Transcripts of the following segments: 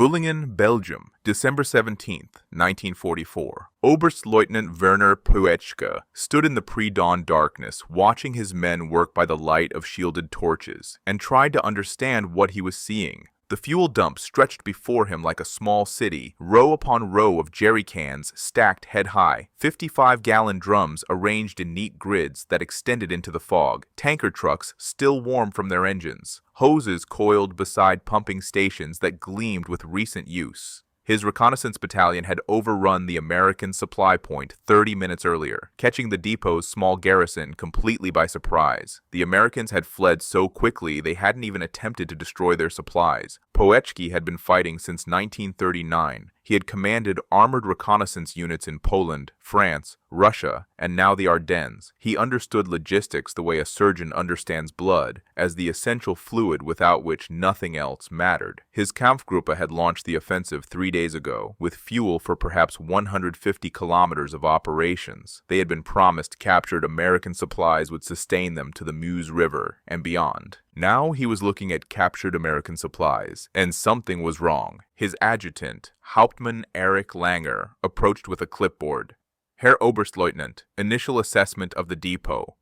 Bullingen, Belgium, December 17th, 1944. Oberstleutnant Werner Puechka stood in the pre-dawn darkness, watching his men work by the light of shielded torches, and tried to understand what he was seeing. The fuel dump stretched before him like a small city, row upon row of jerry cans stacked head-high, 55-gallon drums arranged in neat grids that extended into the fog, tanker trucks still warm from their engines, hoses coiled beside pumping stations that gleamed with recent use. His reconnaissance battalion had overrun the American supply point 30 minutes earlier, catching the depot's small garrison completely by surprise. The Americans had fled so quickly they hadn't even attempted to destroy their supplies. Puechki had been fighting since 1939. He had commanded armored reconnaissance units in Poland, France, Russia, and now the Ardennes. He understood logistics the way a surgeon understands blood, as the essential fluid without which nothing else mattered. His Kampfgruppe had launched the offensive 3 days ago, with fuel for perhaps 150 kilometers of operations. They had been promised captured American supplies would sustain them to the Meuse River and beyond. Now he was looking at captured American supplies, and something was wrong. His adjutant, Hauptmann Erich Langer, approached with a clipboard. Herr Oberstleutnant, initial assessment of the depot.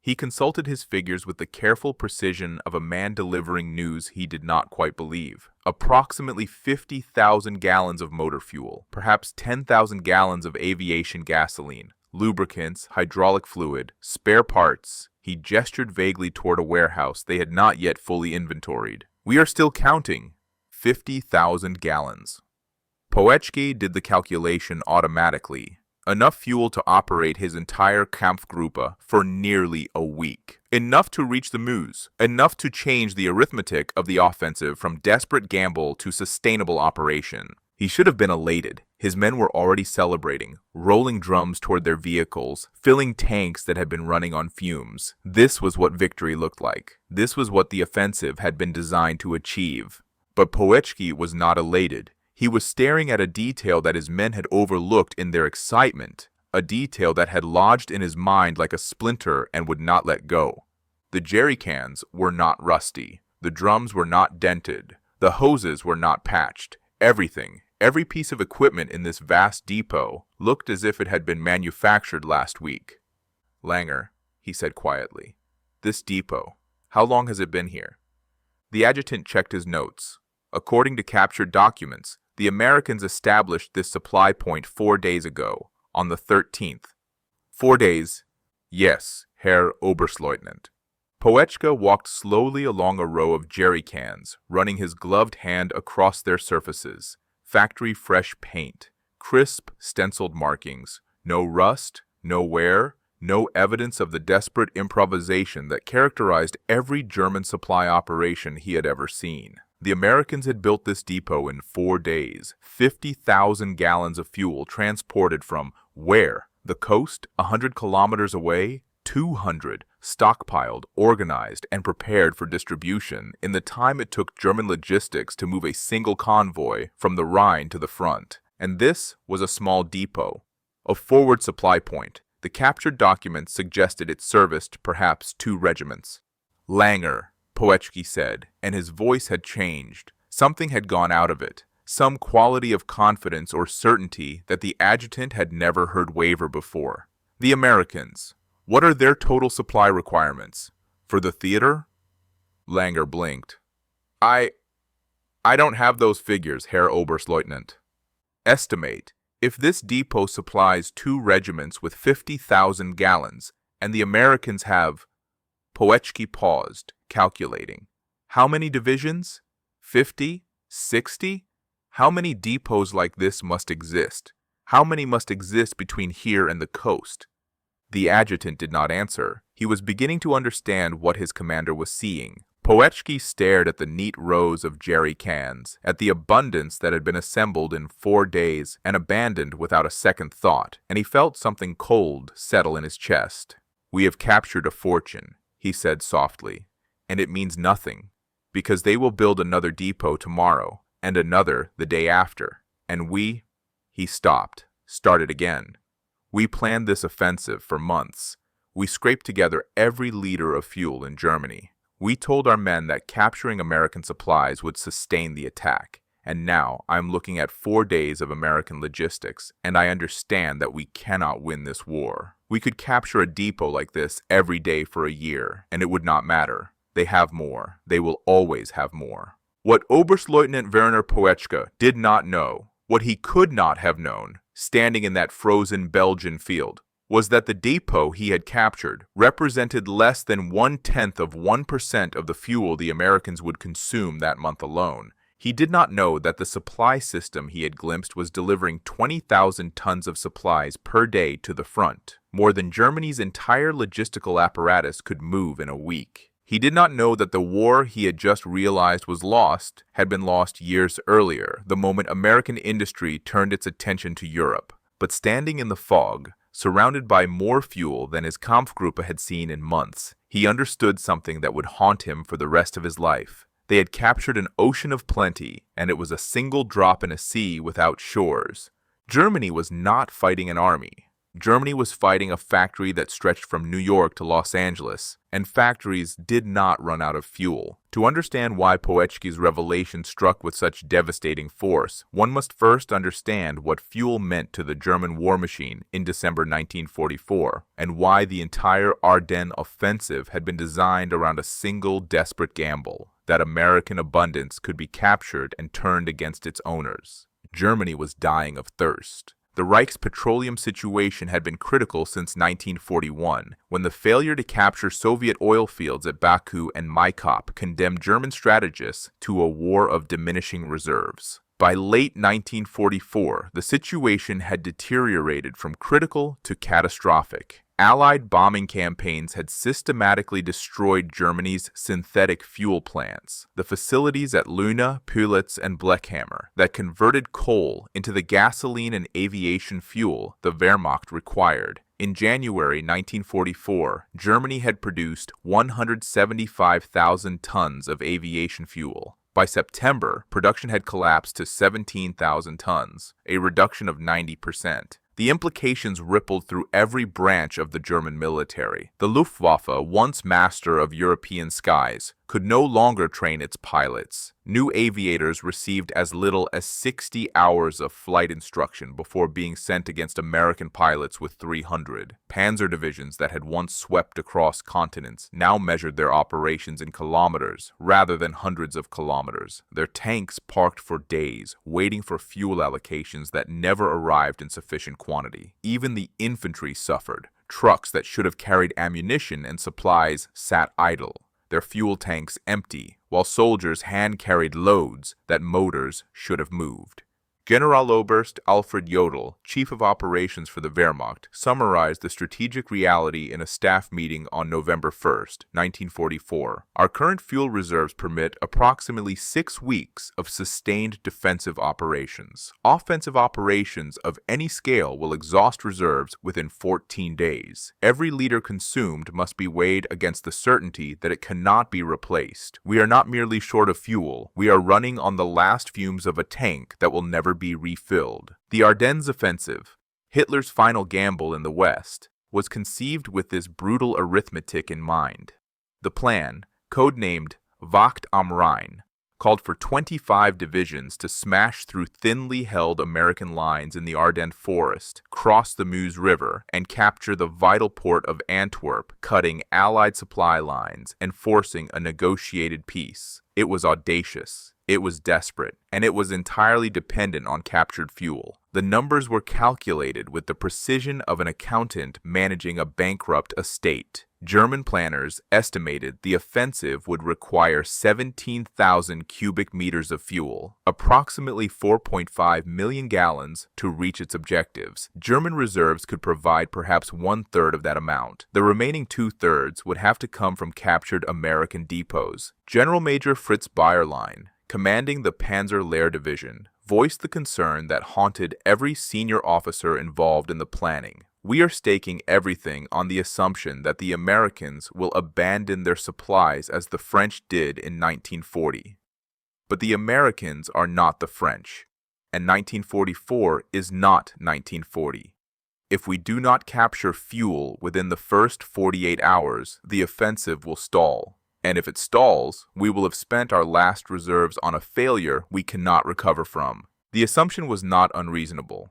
He consulted his figures with the careful precision of a man delivering news he did not quite believe. Approximately 50,000 gallons of motor fuel, perhaps 10,000 gallons of aviation gasoline, lubricants, hydraulic fluid, spare parts. He gestured vaguely toward a warehouse they had not yet fully inventoried. We are still counting. 50,000 gallons. Puechki did the calculation automatically. Enough fuel to operate his entire Kampfgruppe for nearly a week. Enough to reach the Meuse. Enough to change the arithmetic of the offensive from desperate gamble to sustainable operation. He should have been elated. His men were already celebrating, rolling drums toward their vehicles, filling tanks that had been running on fumes. This was what victory looked like. This was what the offensive had been designed to achieve. But Puechki was not elated. He was staring at a detail that his men had overlooked in their excitement, a detail that had lodged in his mind like a splinter and would not let go. The jerry cans were not rusty. The drums were not dented. The hoses were not patched. Everything, every piece of equipment in this vast depot looked as if it had been manufactured last week. Langer, he said quietly, this depot, how long has it been here? The adjutant checked his notes. According to captured documents, the Americans established this supply point 4 days ago, on the 13th. 4 days? Yes, Herr Oberstleutnant. Puechka walked slowly along a row of jerry cans, running his gloved hand across their surfaces. Factory-fresh paint, crisp, stenciled markings, no rust, no wear, no evidence of the desperate improvisation that characterized every German supply operation he had ever seen. The Americans had built this depot in 4 days, 50,000 gallons of fuel transported from where? The coast, 100 kilometers away? 200, stockpiled, organized, and prepared for distribution in the time it took German logistics to move a single convoy from the Rhine to the front. And this was a small depot, a forward supply point. The captured documents suggested it serviced perhaps 2 regiments. Langer, Puechki said, and his voice had changed. Something had gone out of it, some quality of confidence or certainty that the adjutant had never heard waver before. The Americans. What are their total supply requirements? For the theater? Langer blinked. I don't have those figures, Herr Oberstleutnant. Estimate. If this depot supplies 2 regiments with 50,000 gallons, and the Americans have... Puechki paused, calculating. How many divisions? 50? 60? How many depots like this must exist? How many must exist between here and the coast? The adjutant did not answer. He was beginning to understand what his commander was seeing. Puechki stared at the neat rows of jerry cans, at the abundance that had been assembled in 4 days and abandoned without a second thought, and he felt something cold settle in his chest. We have captured a fortune, he said softly, and it means nothing, because they will build another depot tomorrow, and another the day after, and we... He stopped, started again. We planned this offensive for months. We scraped together every liter of fuel in Germany. We told our men that capturing American supplies would sustain the attack, And now I'm looking at 4 days of American logistics, and I understand that we cannot win this war. We could capture a depot like this every day for a year, and it would not matter. They have more. They will always have more. What Oberstleutnant Werner Poetschke did not know, what he could not have known, standing in that frozen Belgian field, was that the depot he had captured represented less than 0.1% of the fuel the Americans would consume that month alone. He did not know that the supply system he had glimpsed was delivering 20,000 tons of supplies per day to the front, more than Germany's entire logistical apparatus could move in a week. He did not know that the war he had just realized was lost had been lost years earlier, the moment American industry turned its attention to Europe. But standing in the fog, surrounded by more fuel than his Kampfgruppe had seen in months, he understood something that would haunt him for the rest of his life. They had captured an ocean of plenty, and it was a single drop in a sea without shores. Germany was not fighting an army. Germany was fighting a factory that stretched from New York to Los Angeles, and factories did not run out of fuel. To understand why Poetschke's revelation struck with such devastating force, one must first understand what fuel meant to the German war machine in December 1944, and why the entire Ardennes offensive had been designed around a single desperate gamble, that American abundance could be captured and turned against its owners. Germany was dying of thirst. The Reich's petroleum situation had been critical since 1941, when the failure to capture Soviet oil fields at Baku and Maikop condemned German strategists to a war of diminishing reserves. By late 1944, the situation had deteriorated from critical to catastrophic. Allied bombing campaigns had systematically destroyed Germany's synthetic fuel plants, the facilities at Luna, Pülitz, and Blechhammer that converted coal into the gasoline and aviation fuel the Wehrmacht required. In January 1944, Germany had produced 175,000 tons of aviation fuel. By September, production had collapsed to 17,000 tons, a reduction of 90%. The implications rippled through every branch of the German military. The Luftwaffe, once master of European skies, could no longer train its pilots. New aviators received as little as 60 hours of flight instruction before being sent against American pilots with 300. Panzer divisions that had once swept across continents now measured their operations in kilometers rather than hundreds of kilometers. Their tanks parked for days, waiting for fuel allocations that never arrived in sufficient quantity. Even the infantry suffered. Trucks that should have carried ammunition and supplies sat idle, their fuel tanks empty, while soldiers hand-carried loads that motors should have moved. Generaloberst Alfred Jodl, chief of operations for the Wehrmacht, summarized the strategic reality in a staff meeting on November 1, 1944. Our current fuel reserves permit approximately 6 weeks of sustained defensive operations. Offensive operations of any scale will exhaust reserves within 14 days. Every liter consumed must be weighed against the certainty that it cannot be replaced. We are not merely short of fuel, we are running on the last fumes of a tank that will never be refilled. The Ardennes offensive, Hitler's final gamble in the West, was conceived with this brutal arithmetic in mind. The plan, codenamed Wacht am Rhein, called for 25 divisions to smash through thinly held American lines in the Ardennes forest, cross the Meuse River, and capture the vital port of Antwerp, cutting Allied supply lines and forcing a negotiated peace. It was audacious. It was desperate, and it was entirely dependent on captured fuel. The numbers were calculated with the precision of an accountant managing a bankrupt estate. German planners estimated the offensive would require 17,000 cubic meters of fuel, approximately 4.5 million gallons, to reach its objectives. German reserves could provide perhaps 1/3 of that amount. The remaining 2/3 would have to come from captured American depots. General Major Fritz Bayerlein, commanding the Panzer Lehr Division, voiced the concern that haunted every senior officer involved in the planning. We are staking everything on the assumption that the Americans will abandon their supplies as the French did in 1940. But the Americans are not the French, and 1944 is not 1940. If we do not capture fuel within the first 48 hours, the offensive will stall. And if it stalls, we will have spent our last reserves on a failure we cannot recover from. The assumption was not unreasonable.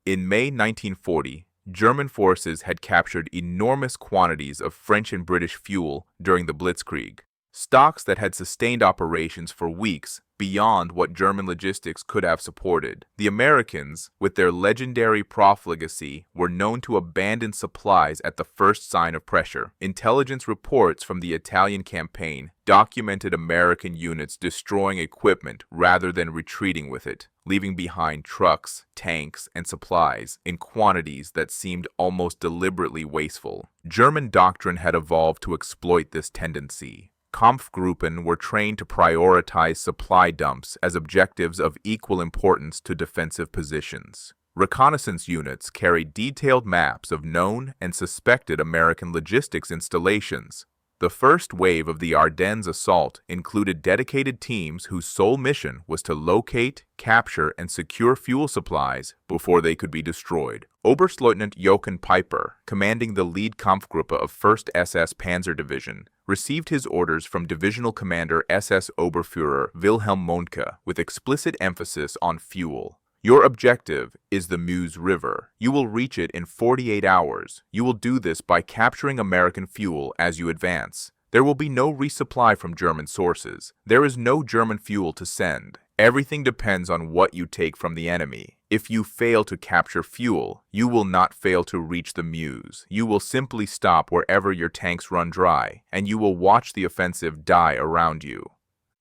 In May 1940, German forces had captured enormous quantities of French and British fuel during the Blitzkrieg, stocks that had sustained operations for weeks beyond what German logistics could have supported. The Americans, with their legendary profligacy, were known to abandon supplies at the first sign of pressure. Intelligence reports from the Italian campaign documented American units destroying equipment rather than retreating with it, leaving behind trucks, tanks, and supplies in quantities that seemed almost deliberately wasteful. German doctrine had evolved to exploit this tendency. Kampfgruppen were trained to prioritize supply dumps as objectives of equal importance to defensive positions. Reconnaissance units carried detailed maps of known and suspected American logistics installations. The first wave of the Ardennes assault included dedicated teams whose sole mission was to locate, capture, and secure fuel supplies before they could be destroyed. Oberstleutnant Jochen Peiper, commanding the lead Kampfgruppe of 1st SS Panzer Division, received his orders from Divisional Commander SS Oberführer Wilhelm Mohnke with explicit emphasis on fuel. Your objective is the Meuse River. You will reach it in 48 hours. You will do this by capturing American fuel as you advance. There will be no resupply from German sources. There is no German fuel to send. Everything depends on what you take from the enemy. If you fail to capture fuel, you will not fail to reach the Meuse. You will simply stop wherever your tanks run dry, and you will watch the offensive die around you.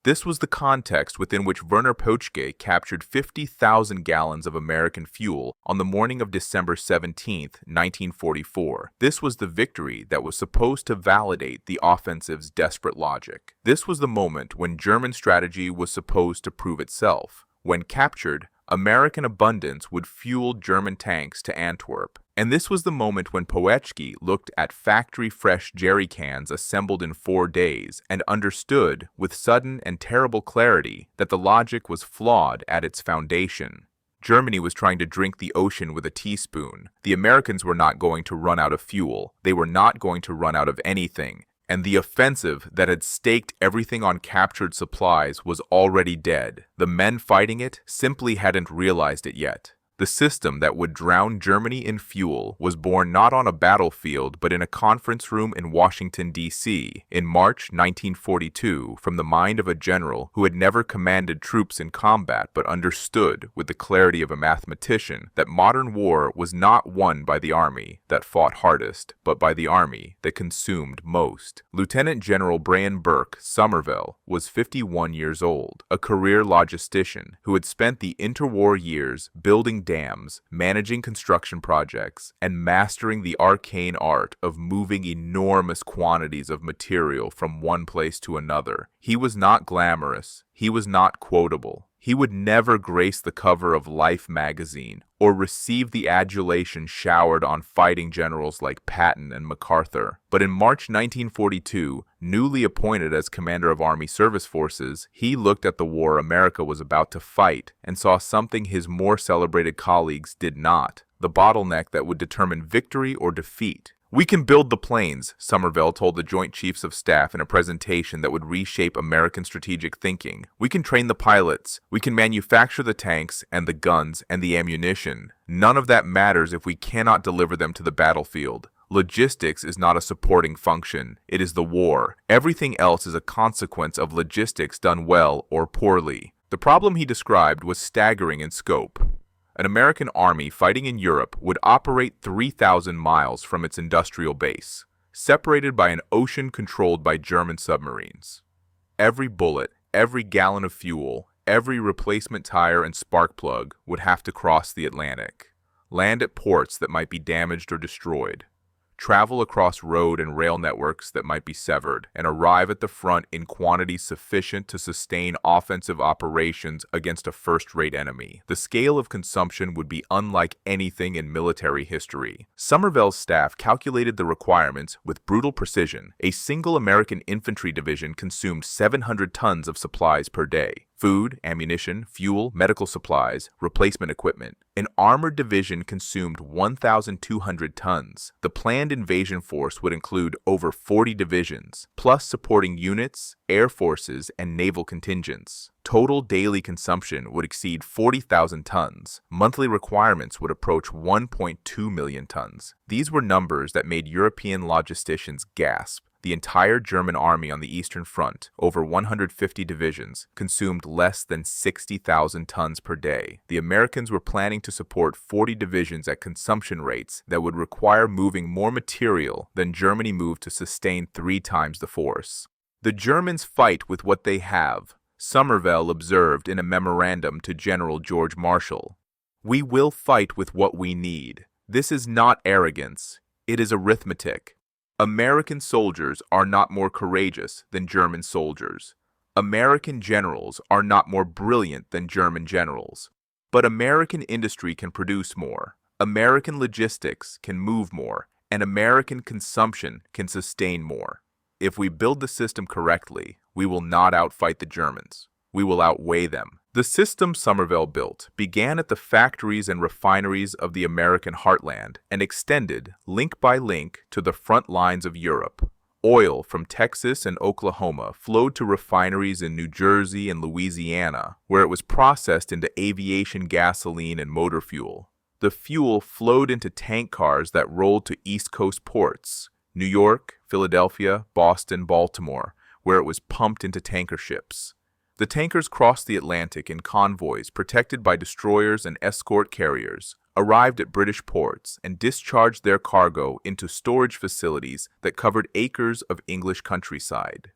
This was the context within which Werner Pötschke captured 50,000 gallons of American fuel on the morning of December 17, 1944. This was the victory that was supposed to validate the offensive's desperate logic. This was the moment when German strategy was supposed to prove itself. When captured, American abundance would fuel German tanks to Antwerp. And this was the moment when Pötschke looked at factory-fresh jerry cans assembled in 4 days and understood, with sudden and terrible clarity, that the logic was flawed at its foundation. Germany was trying to drink the ocean with a teaspoon. The Americans were not going to run out of fuel. They were not going to run out of anything. And the offensive that had staked everything on captured supplies was already dead. The men fighting it simply hadn't realized it yet. The system that would drown Germany in fuel was born not on a battlefield but in a conference room in Washington, D.C. in March 1942 from the mind of a general who had never commanded troops in combat but understood, with the clarity of a mathematician, that modern war was not won by the army that fought hardest, but by the army that consumed most. Lieutenant General Brian Burke Somerville was 51 years old, a career logistician who had spent the interwar years building dams, managing construction projects, and mastering the arcane art of moving enormous quantities of material from one place to another. He was not glamorous. He was not quotable. He would never grace the cover of Life magazine or receive the adulation showered on fighting generals like Patton and MacArthur. But in March 1942, newly appointed as commander of Army Service Forces, he looked at the war America was about to fight and saw something his more celebrated colleagues did not: the bottleneck that would determine victory or defeat. "We can build the planes," Somerville told the Joint Chiefs of Staff in a presentation that would reshape American strategic thinking. "We can train the pilots. We can manufacture the tanks and the guns and the ammunition. None of that matters if we cannot deliver them to the battlefield. Logistics is not a supporting function. It is the war. Everything else is a consequence of logistics done well or poorly." The problem he described was staggering in scope. An American army fighting in Europe would operate 3,000 miles from its industrial base, separated by an ocean controlled by German submarines. Every bullet, every gallon of fuel, every replacement tire and spark plug would have to cross the Atlantic, land at ports that might be damaged or destroyed, travel across road and rail networks that might be severed, and arrive at the front in quantities sufficient to sustain offensive operations against a first-rate enemy. The scale of consumption would be unlike anything in military history. Somerville's staff calculated the requirements with brutal precision. A single American infantry division consumed 700 tons of supplies per day. food, ammunition, fuel, medical supplies, replacement equipment. An armored division consumed 1,200 tons. The planned invasion force would include over 40 divisions, plus supporting units, air forces, and naval contingents. Total daily consumption would exceed 40,000 tons. Monthly requirements would approach 1.2 million tons. These were numbers that made European logisticians gasp. The entire German army on the Eastern Front, over 150 divisions, consumed less than 60,000 tons per day. The Americans were planning to support 40 divisions at consumption rates that would require moving more material than Germany moved to sustain 3 times the force. The Germans fight with what they have, Somervell observed in a memorandum to General George Marshall. We will fight with what we need. This is not arrogance. It is arithmetic. American soldiers are not more courageous than German soldiers. American generals are not more brilliant than German generals. But American industry can produce more. American logistics can move more. And American consumption can sustain more. If we build the system correctly, we will not outfight the Germans. We will outweigh them. The system Somervell built began at the factories and refineries of the American heartland and extended, link by link, to the front lines of Europe. Oil from Texas and Oklahoma flowed to refineries in New Jersey and Louisiana, where it was processed into aviation gasoline and motor fuel. The fuel flowed into tank cars that rolled to East Coast ports, New York, Philadelphia, Boston, Baltimore, where it was pumped into tanker ships. The tankers crossed the Atlantic in convoys protected by destroyers and escort carriers, arrived at British ports, and discharged their cargo into storage facilities that covered acres of English countryside.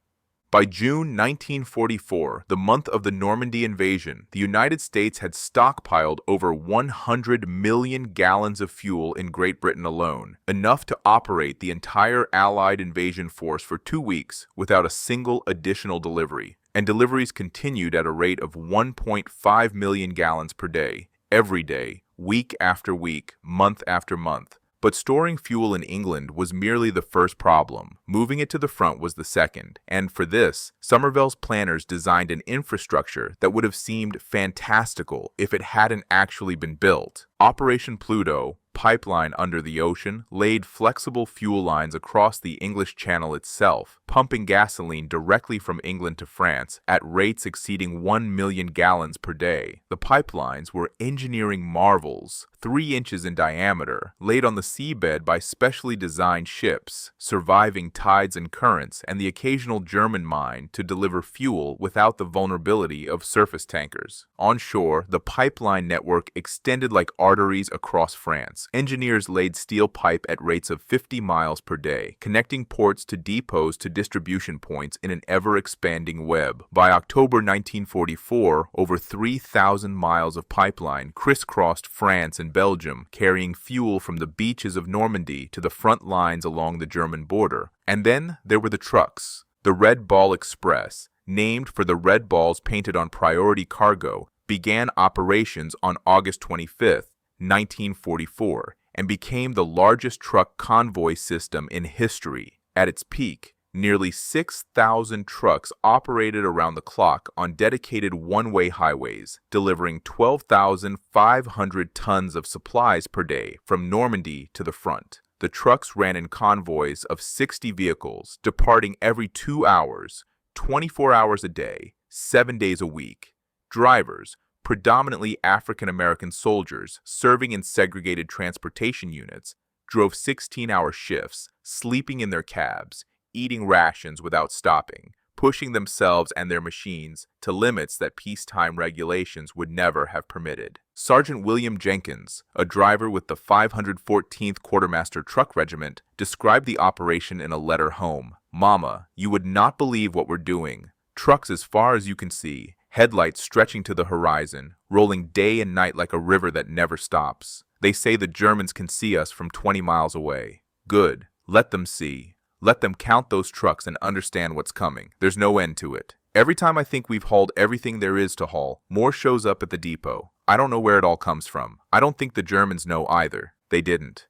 By June 1944, the month of the Normandy invasion, the United States had stockpiled over 100 million gallons of fuel in Great Britain alone, enough to operate the entire Allied invasion force for 2 weeks without a single additional delivery. And deliveries continued at a rate of 1.5 million gallons per day, every day, week after week, month after month. But storing fuel in England was merely the first problem. Moving it to the front was the second, and for this, Somervell's planners designed an infrastructure that would have seemed fantastical if it hadn't actually been built. Operation Pluto, pipeline under the ocean, laid flexible fuel lines across the English Channel itself, pumping gasoline directly from England to France at rates exceeding 1 million gallons per day. The pipelines were engineering marvels, 3 inches in diameter, laid on the seabed by specially designed ships, surviving tides and currents and the occasional German mine to deliver fuel without the vulnerability of surface tankers. On shore, the pipeline network extended like arteries across France. Engineers laid steel pipe at rates of 50 miles per day, connecting ports to depots to distribution points in an ever-expanding web. By October 1944, over 3,000 miles of pipeline crisscrossed France and Belgium, carrying fuel from the beaches of Normandy to the front lines along the German border. And then there were the trucks. The Red Ball Express, named for the red balls painted on priority cargo, began operations on August 25, 1944, and became the largest truck convoy system in history. At its peak, nearly 6,000 trucks operated around the clock on dedicated one-way highways, delivering 12,500 tons of supplies per day from Normandy to the front. The trucks ran in convoys of 60 vehicles, departing every 2 hours, 24 hours a day, 7 days a week. Drivers, predominantly African-American soldiers serving in segregated transportation units, drove 16-hour shifts, sleeping in their cabs, eating rations without stopping, pushing themselves and their machines to limits that peacetime regulations would never have permitted. Sergeant William Jenkins, a driver with the 514th Quartermaster Truck Regiment, described the operation in a letter home. "Mama, you would not believe what we're doing. Trucks as far as you can see, headlights stretching to the horizon, rolling day and night like a river that never stops. They say the Germans can see us from 20 miles away. Good. Let them see. Let them count those trucks and understand what's coming. There's no end to it. Every time I think we've hauled everything there is to haul, more shows up at the depot. I don't know where it all comes from. I don't think the Germans know either. They didn't."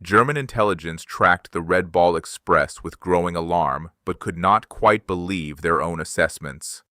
German intelligence tracked the Red Ball Express with growing alarm, but could not quite believe their own assessments.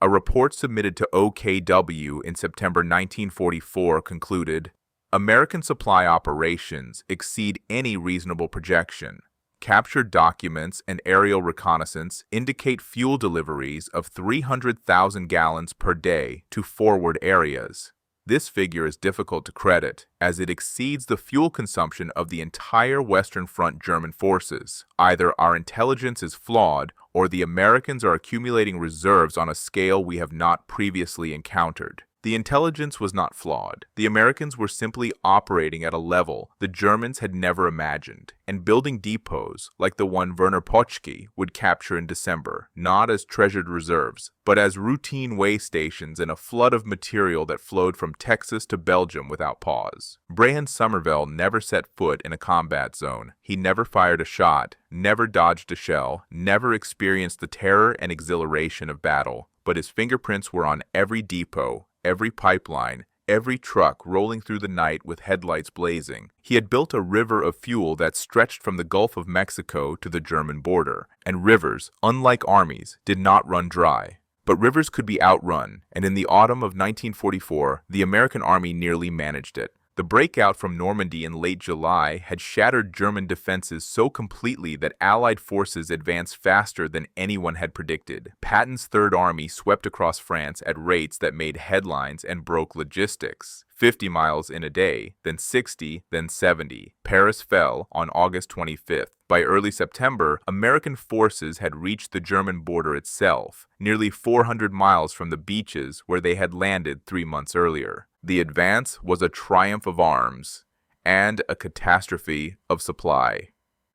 A report submitted to OKW in September 1944 concluded, American supply operations exceed any reasonable projection. Captured documents and aerial reconnaissance indicate fuel deliveries of 300,000 gallons per day to forward areas. This figure is difficult to credit, as it exceeds the fuel consumption of the entire Western Front German forces. Either our intelligence is flawed, or the Americans are accumulating reserves on a scale we have not previously encountered. The intelligence was not flawed. The Americans were simply operating at a level the Germans had never imagined, and building depots like the one Werner Pöschke would capture in December, not as treasured reserves, but as routine way stations in a flood of material that flowed from Texas to Belgium without pause. Brehon Somerville never set foot in a combat zone. He never fired a shot, never dodged a shell, never experienced the terror and exhilaration of battle, but his fingerprints were on every depot, every pipeline, every truck rolling through the night with headlights blazing. He had built a river of fuel that stretched from the Gulf of Mexico to the German border, and rivers, unlike armies, did not run dry. But rivers could be outrun, and in the autumn of 1944, the American army nearly managed it. The breakout from Normandy in late July had shattered German defenses so completely that Allied forces advanced faster than anyone had predicted. Patton's Third Army swept across France at rates that made headlines and broke logistics. 50 miles in a day, then 60, then 70. Paris fell on August 25th. By early September, American forces had reached the German border itself, nearly 400 miles from the beaches where they had landed 3 months earlier. The advance was a triumph of arms and a catastrophe of supply.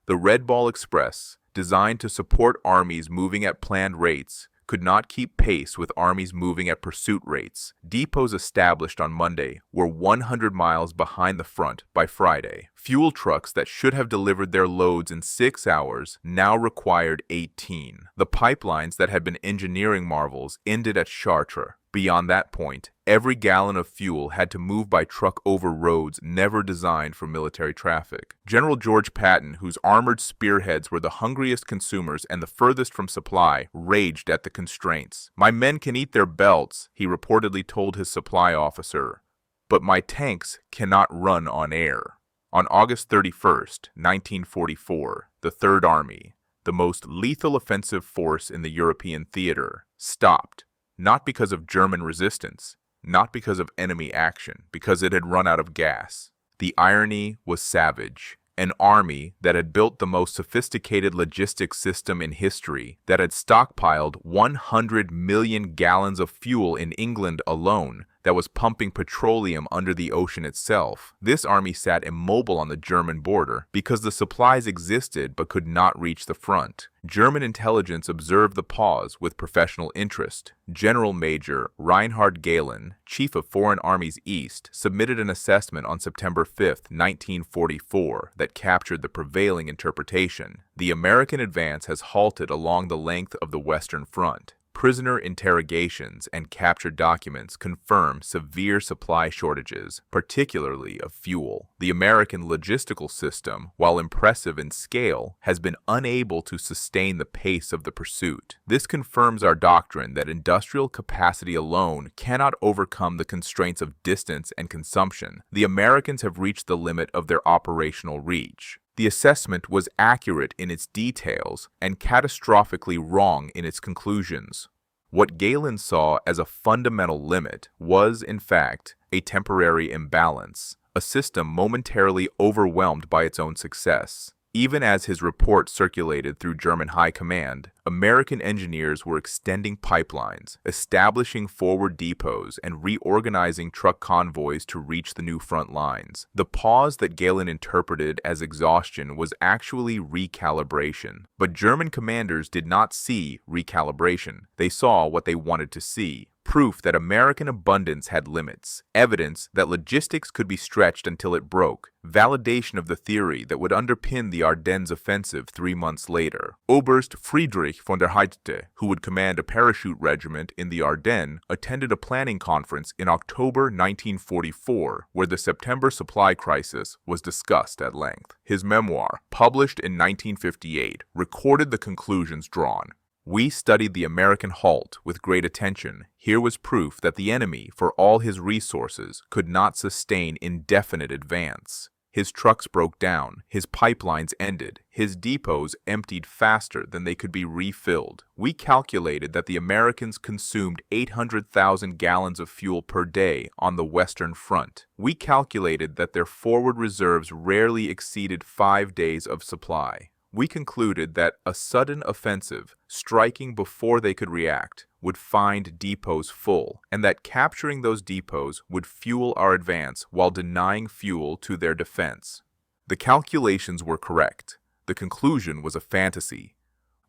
The Red Ball Express, designed to support armies moving at planned rates, could not keep pace with armies moving at pursuit rates. Depots established on Monday were 100 miles behind the front by Friday. Fuel trucks that should have delivered their loads in 6 hours now required 18. The pipelines that had been engineering marvels ended at Chartres. Beyond that point, every gallon of fuel had to move by truck over roads never designed for military traffic. General George Patton, whose armored spearheads were the hungriest consumers and the furthest from supply, raged at the constraints. "My men can eat their belts," he reportedly told his supply officer, "but my tanks cannot run on air." On August 31st, 1944, the Third Army, the most lethal offensive force in the European theater, stopped. Not because of German resistance, not because of enemy action, because it had run out of gas. The irony was savage. An army that had built the most sophisticated logistics system in history, that had stockpiled 100 million gallons of fuel in England alone, that was pumping petroleum under the ocean itself. This army sat immobile on the German border because the supplies existed but could not reach the front. German intelligence observed the pause with professional interest. General Major Reinhard Gehlen, Chief of Foreign Armies East, submitted an assessment on September 5, 1944, that captured the prevailing interpretation. The American advance has halted along the length of the Western Front. Prisoner interrogations and captured documents confirm severe supply shortages, particularly of fuel. The American logistical system, while impressive in scale, has been unable to sustain the pace of the pursuit. This confirms our doctrine that industrial capacity alone cannot overcome the constraints of distance and consumption. The Americans have reached the limit of their operational reach. The assessment was accurate in its details and catastrophically wrong in its conclusions. What Gehlen saw as a fundamental limit was, in fact, a temporary imbalance, a system momentarily overwhelmed by its own success. Even as his report circulated through German high command, American engineers were extending pipelines, establishing forward depots, and reorganizing truck convoys to reach the new front lines. The pause that Gehlen interpreted as exhaustion was actually recalibration. But German commanders did not see recalibration. They saw what they wanted to see. Proof that American abundance had limits, evidence that logistics could be stretched until it broke, validation of the theory that would underpin the Ardennes offensive 3 months later. Oberst Friedrich von der Heydte, who would command a parachute regiment in the Ardennes, attended a planning conference in October 1944 where the September supply crisis was discussed at length. His memoir, published in 1958, recorded the conclusions drawn. We studied the American halt with great attention. Here was proof that the enemy, for all his resources, could not sustain indefinite advance. His trucks broke down, his pipelines ended, his depots emptied faster than they could be refilled. We calculated that the Americans consumed 800,000 gallons of fuel per day on the Western Front. We calculated that their forward reserves rarely exceeded 5 days of supply. We concluded that a sudden offensive, striking before they could react, would find depots full, and that capturing those depots would fuel our advance while denying fuel to their defense. The calculations were correct. The conclusion was a fantasy.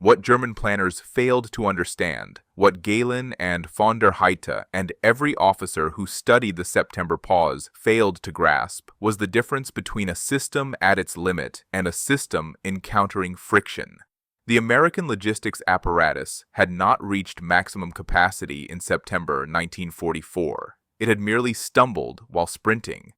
What German planners failed to understand, what Gehlen and von der Heydte and every officer who studied the September pause failed to grasp, was the difference between a system at its limit and a system encountering friction. The American logistics apparatus had not reached maximum capacity in September 1944. It had merely stumbled while sprinting.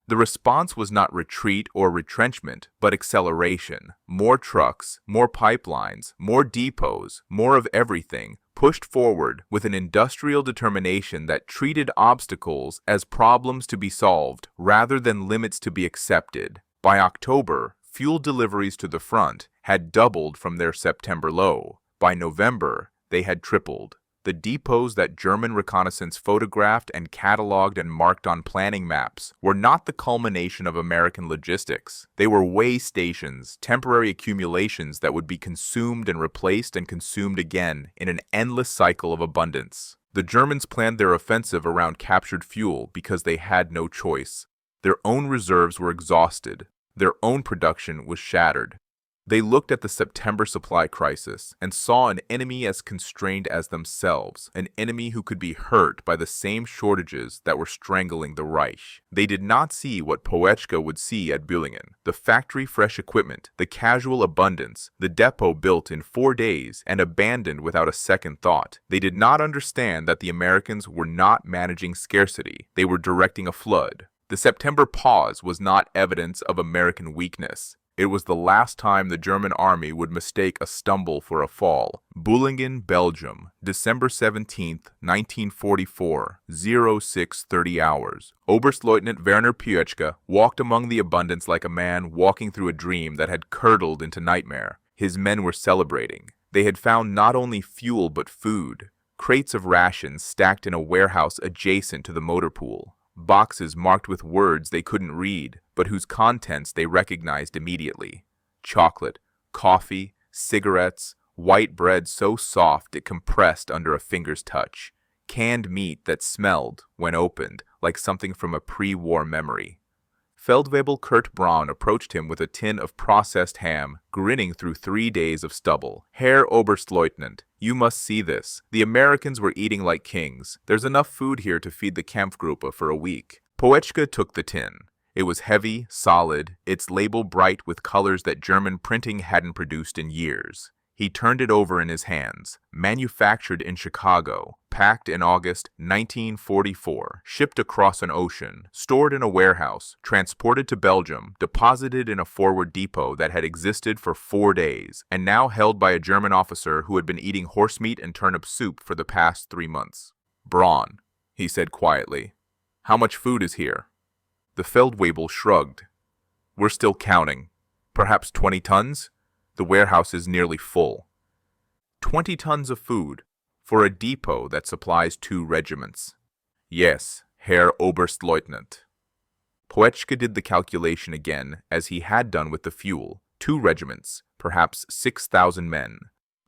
The response was not retreat or retrenchment, but acceleration. More trucks, more pipelines, more depots, more of everything, pushed forward with an industrial determination that treated obstacles as problems to be solved rather than limits to be accepted. By October, fuel deliveries to the front had doubled from their September low. By November, they had tripled. The depots that German reconnaissance photographed and cataloged and marked on planning maps were not the culmination of American logistics. They were way stations, temporary accumulations that would be consumed and replaced and consumed again in an endless cycle of abundance. The Germans planned their offensive around captured fuel because they had no choice. Their own reserves were exhausted. Their own production was shattered. They looked at the September supply crisis and saw an enemy as constrained as themselves, an enemy who could be hurt by the same shortages that were strangling the Reich. They did not see what Piotrków would see at Bühlingen, the factory-fresh equipment, the casual abundance, the depot built in 4 days and abandoned without a second thought. They did not understand that the Americans were not managing scarcity, they were directing a flood. The September pause was not evidence of American weakness. It was the last time the German army would mistake a stumble for a fall. Bühlingen, Belgium, December 17, 1944, 06:30 hours. Oberstleutnant Werner Piotrków walked among the abundance like a man walking through a dream that had curdled into nightmare. His men were celebrating. They had found not only fuel but food. Crates of rations stacked in a warehouse adjacent to the motor pool. Boxes marked with words they couldn't read, but whose contents they recognized immediately. Chocolate, coffee, cigarettes, white bread so soft it compressed under a finger's touch, canned meat that smelled, when opened, like something from a pre-war memory. Feldwebel Kurt Braun approached him with a tin of processed ham, grinning through 3 days of stubble. Herr Oberstleutnant, you must see this. The Americans were eating like kings. There's enough food here to feed the Kampfgruppe for a week. Piotrków took the tin. It was heavy, solid, its label bright with colors that German printing hadn't produced in years. He turned it over in his hands. Manufactured in Chicago, packed in August 1944, shipped across an ocean, stored in a warehouse, transported to Belgium, deposited in a forward depot that had existed for 4 days, and now held by a German officer who had been eating horse meat and turnip soup for the past 3 months. Braun, he said quietly, how much food is here? The Feldwebel shrugged. We're still counting. Perhaps 20 tons? The warehouse is nearly full. 20 tons of food for a depot that supplies 2 regiments. Yes, Herr Oberstleutnant. Piotrków did the calculation again, as he had done with the fuel. 2 regiments, perhaps 6,000 men.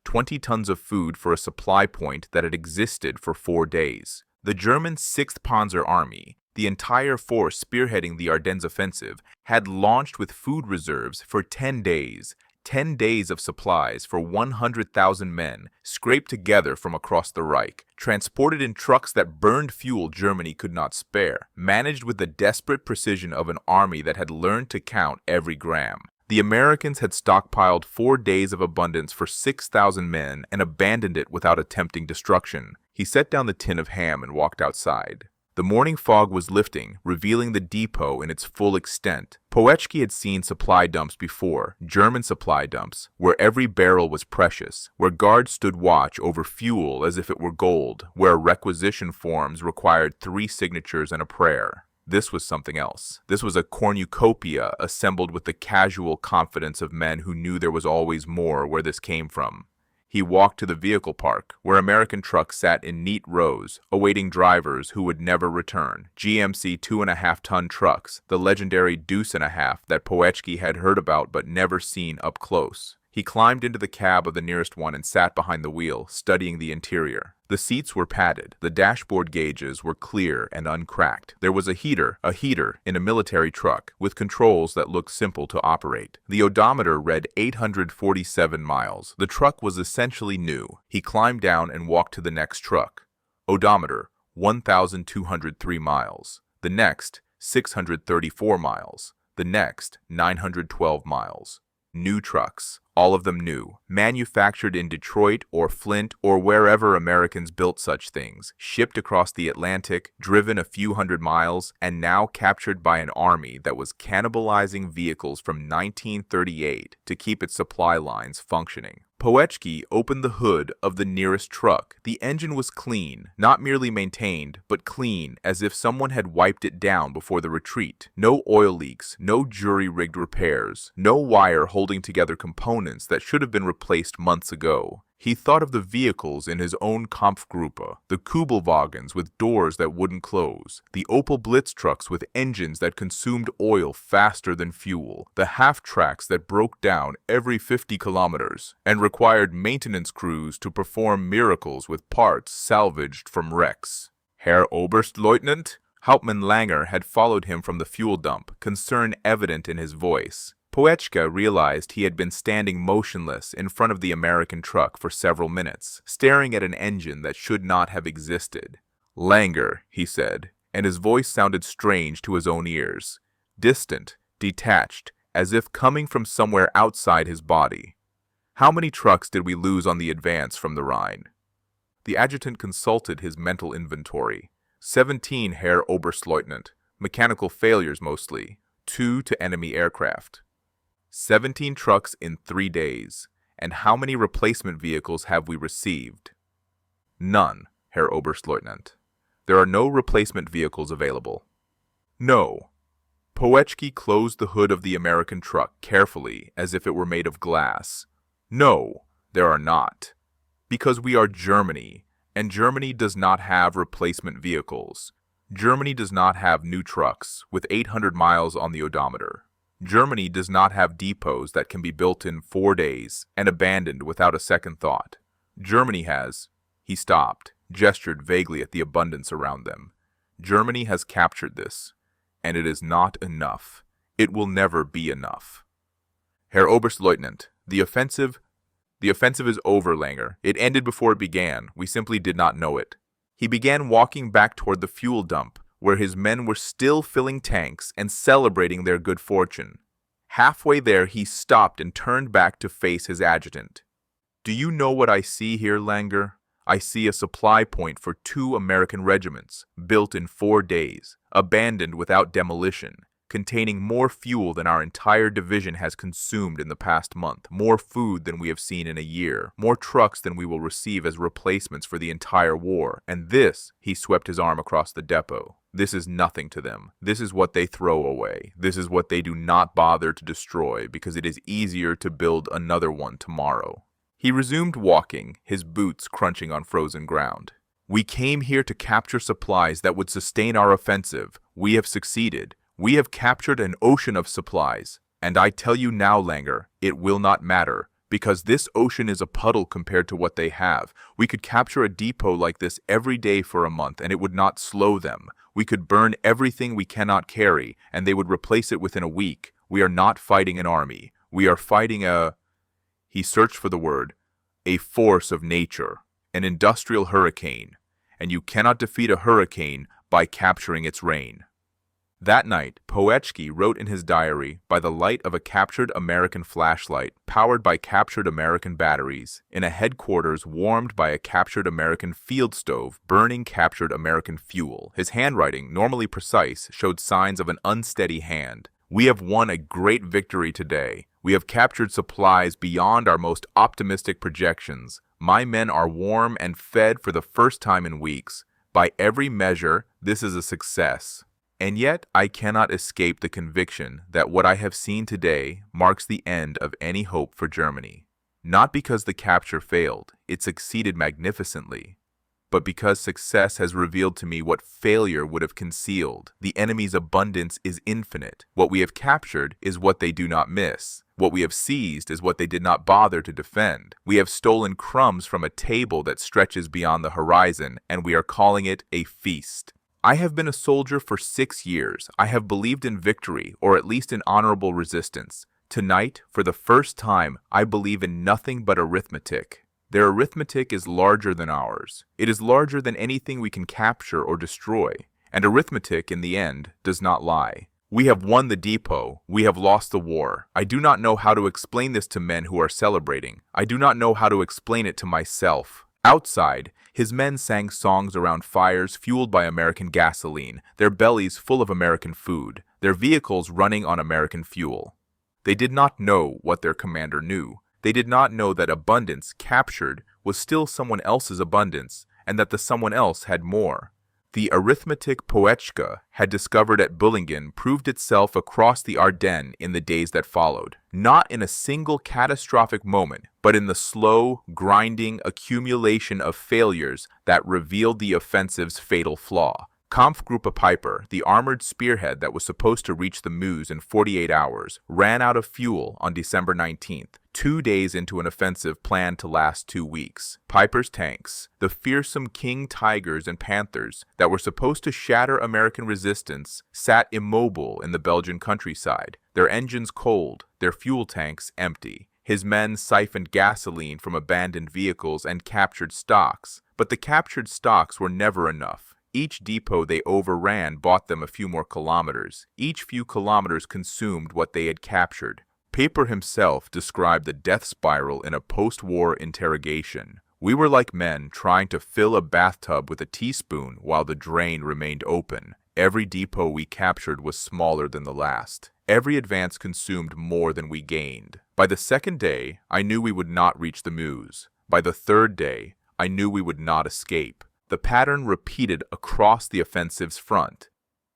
20 tons of food for a supply point that had existed for 4 days. The German 6th Panzer Army, the entire force spearheading the Ardennes offensive, had launched with food reserves for 10 days. 10 days of supplies for 100,000 men, scraped together from across the Reich, transported in trucks that burned fuel Germany could not spare, managed with the desperate precision of an army that had learned to count every gram. The Americans had stockpiled 4 days of abundance for 6,000 men and abandoned it without attempting destruction. He set down the tin of ham and walked outside. The morning fog was lifting, revealing the depot in its full extent. Poeczki had seen supply dumps before, German supply dumps, where every barrel was precious, where guards stood watch over fuel as if it were gold, where requisition forms required 3 signatures and a prayer. This was something else. This was a cornucopia assembled with the casual confidence of men who knew there was always more where this came from. He walked to the vehicle park, where American trucks sat in neat rows, awaiting drivers who would never return. GMC 2.5-ton trucks, the legendary Deuce and a Half that Poeczki had heard about but never seen up close. He climbed into the cab of the nearest one and sat behind the wheel, studying the interior. The seats were padded. The dashboard gauges were clear and uncracked. There was a heater in a military truck, with controls that looked simple to operate. The odometer read 847 miles. The truck was essentially new. He climbed down and walked to the next truck. Odometer, 1,203 miles. The next, 634 miles. The next, 912 miles. New trucks, all of them new, manufactured in Detroit or Flint or wherever Americans built such things, shipped across the Atlantic, driven a few hundred miles, and now captured by an army that was cannibalizing vehicles from 1938 to keep its supply lines functioning. Poeczki opened the hood of the nearest truck. The engine was clean, not merely maintained, but clean, as if someone had wiped it down before the retreat. No oil leaks, no jury-rigged repairs, no wire holding together components that should have been replaced months ago. He thought of the vehicles in his own Kampfgruppe, the Kubelwagens with doors that wouldn't close, the Opel Blitz trucks with engines that consumed oil faster than fuel, the half-tracks that broke down every 50 kilometers and required maintenance crews to perform miracles with parts salvaged from wrecks. Herr Oberstleutnant? Hauptmann Langer had followed him from the fuel dump, concern evident in his voice. Poeczka realized he had been standing motionless in front of the American truck for several minutes, staring at an engine that should not have existed. "Langer," he said, and his voice sounded strange to his own ears, distant, detached, as if coming from somewhere outside his body. "How many trucks did we lose on the advance from the Rhine?" The adjutant consulted his mental inventory. 17, Herr Oberstleutnant. Mechanical failures mostly. 2 to enemy aircraft. 17 trucks in 3 days. And how many replacement vehicles have we received? None, Herr Oberstleutnant. There are no replacement vehicles available. No. Poeczki closed the hood of the American truck carefully, as if it were made of glass. No, there are not. Because we are Germany, and Germany does not have replacement vehicles. Germany does not have new trucks with 800 miles on the odometer. Germany does not have depots that can be built in 4 days and abandoned without a second thought. Germany has... He stopped, gestured vaguely at the abundance around them. Germany has captured this, and it is not enough. It will never be enough. Herr Oberstleutnant, the offensive is over, Langer. It ended before it began. We simply did not know it. He began walking back toward the fuel dump, where his men were still filling tanks and celebrating their good fortune. Halfway there, he stopped and turned back to face his adjutant. "Do you know what I see here, Langer? I see a supply point for 2 American regiments, built in 4 days, abandoned without demolition, containing more fuel than our entire division has consumed in the past month, more food than we have seen in a year, more trucks than we will receive as replacements for the entire war. And this," he swept his arm across the depot, "this is nothing to them. This is what they throw away. This is what they do not bother to destroy, because it is easier to build another one tomorrow." He resumed walking, his boots crunching on frozen ground. "We came here to capture supplies that would sustain our offensive. We have succeeded. We have captured an ocean of supplies, and I tell you now, Langer, it will not matter, because this ocean is a puddle compared to what they have. We could capture a depot like this every day for a month, and it would not slow them. We could burn everything we cannot carry, and they would replace it within a week. We are not fighting an army. We are fighting a..." He searched for the word. "A force of nature, an industrial hurricane, and you cannot defeat a hurricane by capturing its rain." That night, Poetchky wrote in his diary, by the light of a captured American flashlight, powered by captured American batteries, in a headquarters warmed by a captured American field stove, burning captured American fuel. His handwriting, normally precise, showed signs of an unsteady hand. We have won a great victory today. We have captured supplies beyond our most optimistic projections. My men are warm and fed for the first time in weeks. By every measure, this is a success. And yet, I cannot escape the conviction that what I have seen today marks the end of any hope for Germany. Not because the capture failed, it succeeded magnificently, but because success has revealed to me what failure would have concealed. The enemy's abundance is infinite. What we have captured is what they do not miss. What we have seized is what they did not bother to defend. We have stolen crumbs from a table that stretches beyond the horizon, and we are calling it a feast. I have been a soldier for 6 years. I have believed in victory, or at least in honorable resistance. Tonight, for the first time, I believe in nothing but arithmetic. Their arithmetic is larger than ours. It is larger than anything we can capture or destroy. And arithmetic, in the end, does not lie. We have won the depot. We have lost the war. I do not know how to explain this to men who are celebrating. I do not know how to explain it to myself. Outside, his men sang songs around fires fueled by American gasoline, their bellies full of American food, their vehicles running on American fuel. They did not know what their commander knew. They did not know that abundance captured was still someone else's abundance, and that the someone else had more. The arithmetic Poetchka had discovered at Bullingen proved itself across the Ardennes in the days that followed, not in a single catastrophic moment, but in the slow, grinding accumulation of failures that revealed the offensive's fatal flaw. Kampfgruppe Peiper, the armored spearhead that was supposed to reach the Meuse in 48 hours, ran out of fuel on December 19th, 2 days into an offensive planned to last 2 weeks. Peiper's tanks, the fearsome King Tigers and Panthers that were supposed to shatter American resistance, sat immobile in the Belgian countryside, their engines cold, their fuel tanks empty. His men siphoned gasoline from abandoned vehicles and captured stocks, but the captured stocks were never enough. Each depot they overran bought them a few more kilometers. Each few kilometers consumed what they had captured. Peiper himself described the death spiral in a post-war interrogation. We were like men trying to fill a bathtub with a teaspoon while the drain remained open. Every depot we captured was smaller than the last. Every advance consumed more than we gained. By the second day, I knew we would not reach the Meuse. By the third day, I knew we would not escape. The pattern repeated across the offensive's front.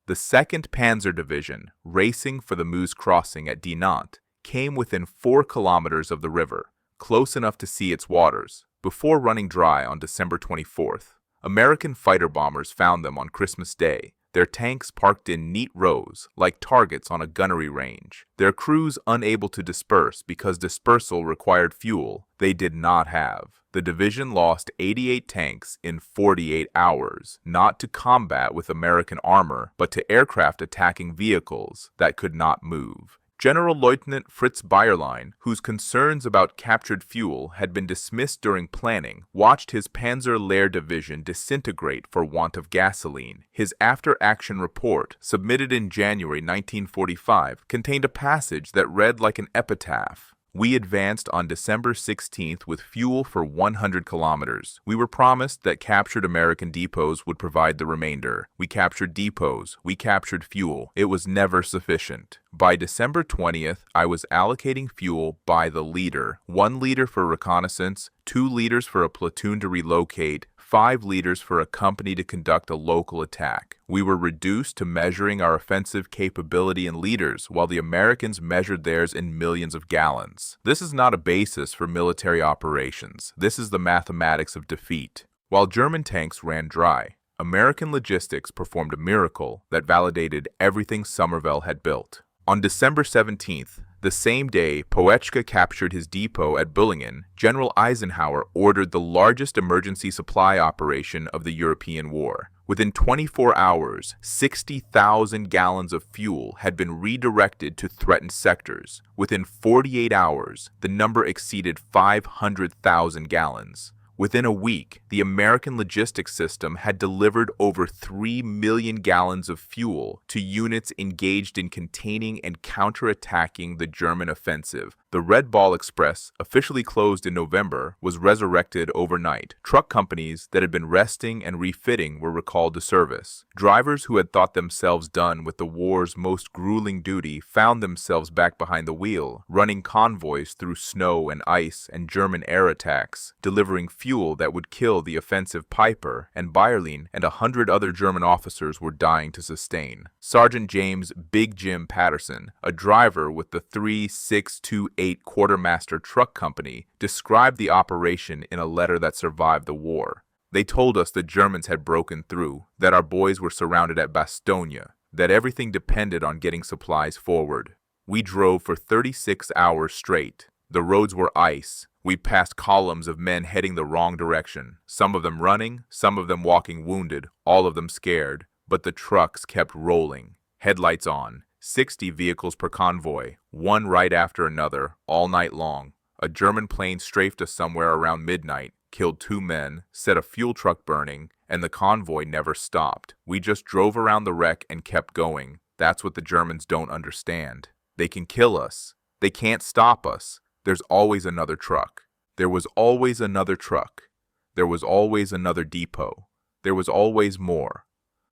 The 2nd Panzer Division, racing for the Meuse crossing at Dinant, came within 4 kilometers of the river, close enough to see its waters, before running dry on December 24th. American fighter bombers found them on Christmas Day, their tanks parked in neat rows, like targets on a gunnery range, their crews unable to disperse because dispersal required fuel they did not have. The division lost 88 tanks in 48 hours, not to combat with American armor, but to aircraft attacking vehicles that could not move. General Lieutenant Fritz Bayerlein, whose concerns about captured fuel had been dismissed during planning, watched his Panzer Lehr division disintegrate for want of gasoline. His after-action report, submitted in January 1945, contained a passage that read like an epitaph. We advanced on December 16th with fuel for 100 kilometers. We were promised that captured American depots would provide the remainder. We captured depots. We captured fuel. It was never sufficient. By December 20th, I was allocating fuel by the liter. 1 liter for reconnaissance, 2 liters for a platoon to relocate, 5 liters for a company to conduct a local attack. We were reduced to measuring our offensive capability in liters, while the Americans measured theirs in millions of gallons. This is not a basis for military operations. This is the mathematics of defeat. While German tanks ran dry, American logistics performed a miracle that validated everything Somerville had built. On December 17th, the same day Poetchka captured his depot at Bullingen, General Eisenhower ordered the largest emergency supply operation of the European war. Within 24 hours, 60,000 gallons of fuel had been redirected to threatened sectors. Within 48 hours, the number exceeded 500,000 gallons. Within a week, the American logistics system had delivered over 3 million gallons of fuel to units engaged in containing and counterattacking the German offensive. The Red Ball Express, officially closed in November, was resurrected overnight. Truck companies that had been resting and refitting were recalled to service. Drivers who had thought themselves done with the war's most grueling duty found themselves back behind the wheel, running convoys through snow and ice and German air attacks, delivering fuel that would kill the offensive Piper, and Bayerlein and 100 other German officers were dying to sustain. Sergeant James Big Jim Patterson, a driver with the 3628 Quartermaster Truck Company, described the operation in a letter that survived the war. They told us the Germans had broken through, that our boys were surrounded at Bastogne, that everything depended on getting supplies forward. We drove for 36 hours straight. The roads were ice. We passed columns of men heading the wrong direction, some of them running, some of them walking wounded, all of them scared. But the trucks kept rolling, headlights on, 60 vehicles per convoy, one right after another, all night long. A German plane strafed us somewhere around midnight, killed 2 men, set a fuel truck burning, and the convoy never stopped. We just drove around the wreck and kept going. That's what the Germans don't understand. They can kill us. They can't stop us. There's always another truck. There was always another truck. There was always another depot. There was always more.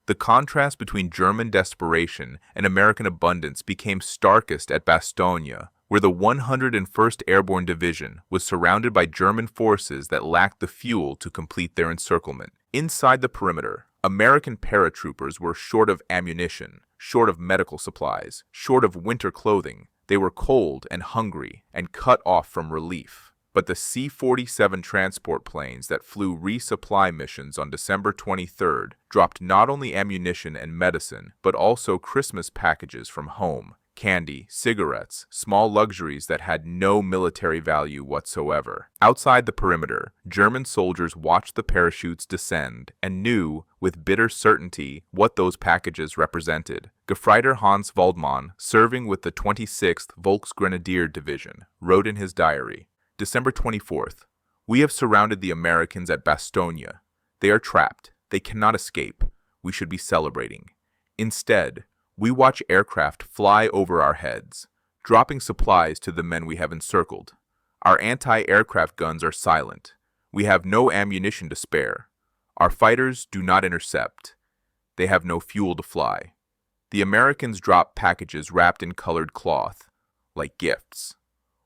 The contrast between German desperation and American abundance became starkest at Bastogne, where the 101st Airborne Division was surrounded by German forces that lacked the fuel to complete their encirclement. Inside the perimeter, American paratroopers were short of ammunition, short of medical supplies, short of winter clothing. They were cold and hungry and cut off from relief. But the C-47 transport planes that flew resupply missions on December 23rd dropped not only ammunition and medicine, but also Christmas packages from home, candy, cigarettes, small luxuries that had no military value whatsoever. Outside the perimeter, German soldiers watched the parachutes descend and knew, with bitter certainty, what those packages represented. Gefreiter Hans Waldmann, serving with the 26th Volksgrenadier Division, wrote in his diary, December 24th, "We have surrounded the Americans at Bastogne. They are trapped. They cannot escape. We should be celebrating. Instead, we watch aircraft fly over our heads, dropping supplies to the men we have encircled. Our anti-aircraft guns are silent. We have no ammunition to spare. Our fighters do not intercept. They have no fuel to fly. The Americans drop packages wrapped in colored cloth, like gifts.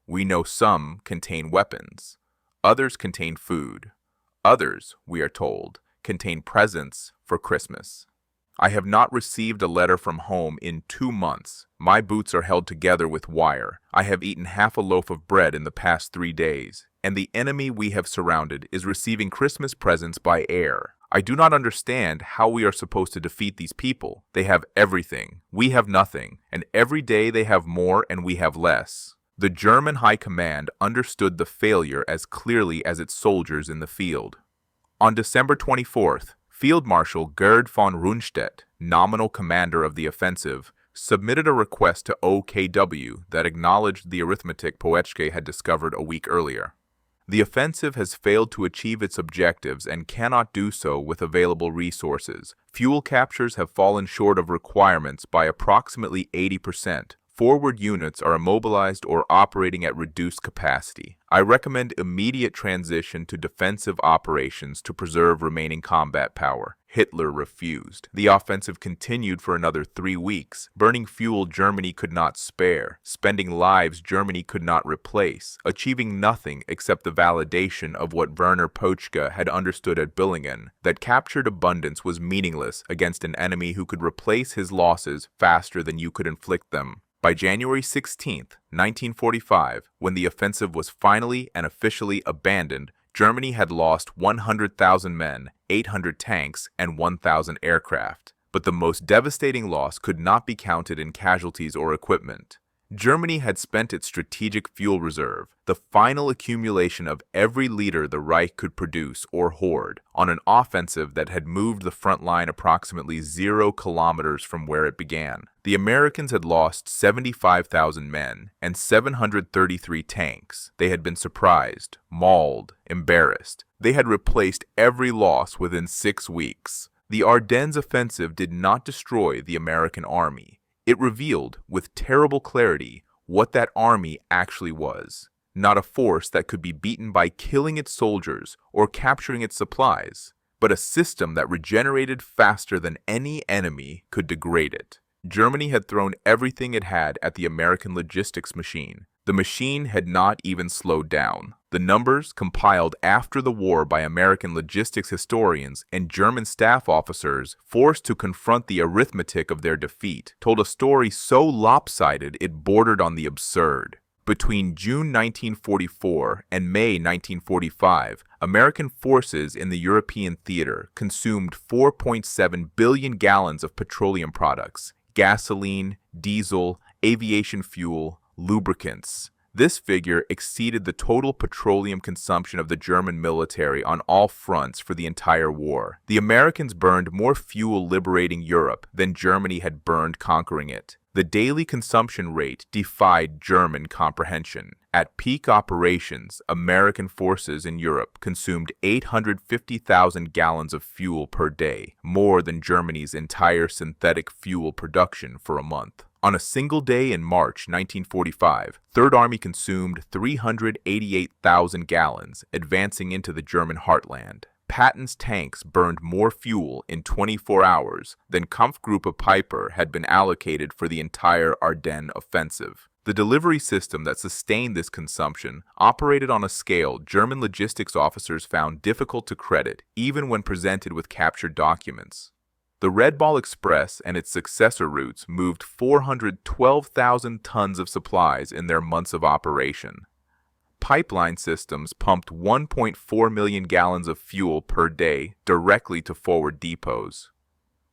We know some contain weapons. Others contain food. Others, we are told, contain presents for Christmas. I have not received a letter from home in 2 months. My boots are held together with wire. I have eaten half a loaf of bread in the past 3 days. And the enemy we have surrounded is receiving Christmas presents by air. I do not understand how we are supposed to defeat these people. They have everything. We have nothing. And every day they have more and we have less." The German High Command understood the failure as clearly as its soldiers in the field. On December 24th, Field Marshal Gerd von Rundstedt, nominal commander of the offensive, submitted a request to OKW that acknowledged the arithmetic Poetschke had discovered a week earlier. The offensive has failed to achieve its objectives and cannot do so with available resources. Fuel captures have fallen short of requirements by approximately 80%. Forward units are immobilized or operating at reduced capacity. I recommend immediate transition to defensive operations to preserve remaining combat power. Hitler refused. The offensive continued for another 3 weeks, burning fuel Germany could not spare, spending lives Germany could not replace, achieving nothing except the validation of what Werner Poetschke had understood at Billingen, that captured abundance was meaningless against an enemy who could replace his losses faster than you could inflict them. By January 16, 1945, when the offensive was finally and officially abandoned, Germany had lost 100,000 men, 800 tanks, and 1,000 aircraft. But the most devastating loss could not be counted in casualties or equipment. Germany had spent its strategic fuel reserve, the final accumulation of every liter the Reich could produce or hoard, on an offensive that had moved the front line approximately 0 kilometers from where it began. The Americans had lost 75,000 men and 733 tanks. They had been surprised, mauled, embarrassed. They had replaced every loss within 6 weeks. The Ardennes offensive did not destroy the American army. It revealed, with terrible clarity, what that army actually was. Not a force that could be beaten by killing its soldiers or capturing its supplies, but a system that regenerated faster than any enemy could degrade it. Germany had thrown everything it had at the American logistics machine. The machine had not even slowed down. The numbers, compiled after the war by American logistics historians and German staff officers forced to confront the arithmetic of their defeat, told a story so lopsided it bordered on the absurd. Between June 1944 and May 1945, American forces in the European theater consumed 4.7 billion gallons of petroleum products, gasoline, diesel, aviation fuel, lubricants. This figure exceeded the total petroleum consumption of the German military on all fronts for the entire war. The Americans burned more fuel liberating Europe than Germany had burned conquering it. The daily consumption rate defied German comprehension. At peak operations, American forces in Europe consumed 850,000 gallons of fuel per day, more than Germany's entire synthetic fuel production for a month. On a single day in March 1945, Third Army consumed 388,000 gallons, advancing into the German heartland. Patton's tanks burned more fuel in 24 hours than Kampfgruppe Peiper had been allocated for the entire Ardennes offensive. The delivery system that sustained this consumption operated on a scale German logistics officers found difficult to credit, even when presented with captured documents. The Red Ball Express and its successor routes moved 412,000 tons of supplies in their months of operation. Pipeline systems pumped 1.4 million gallons of fuel per day directly to forward depots.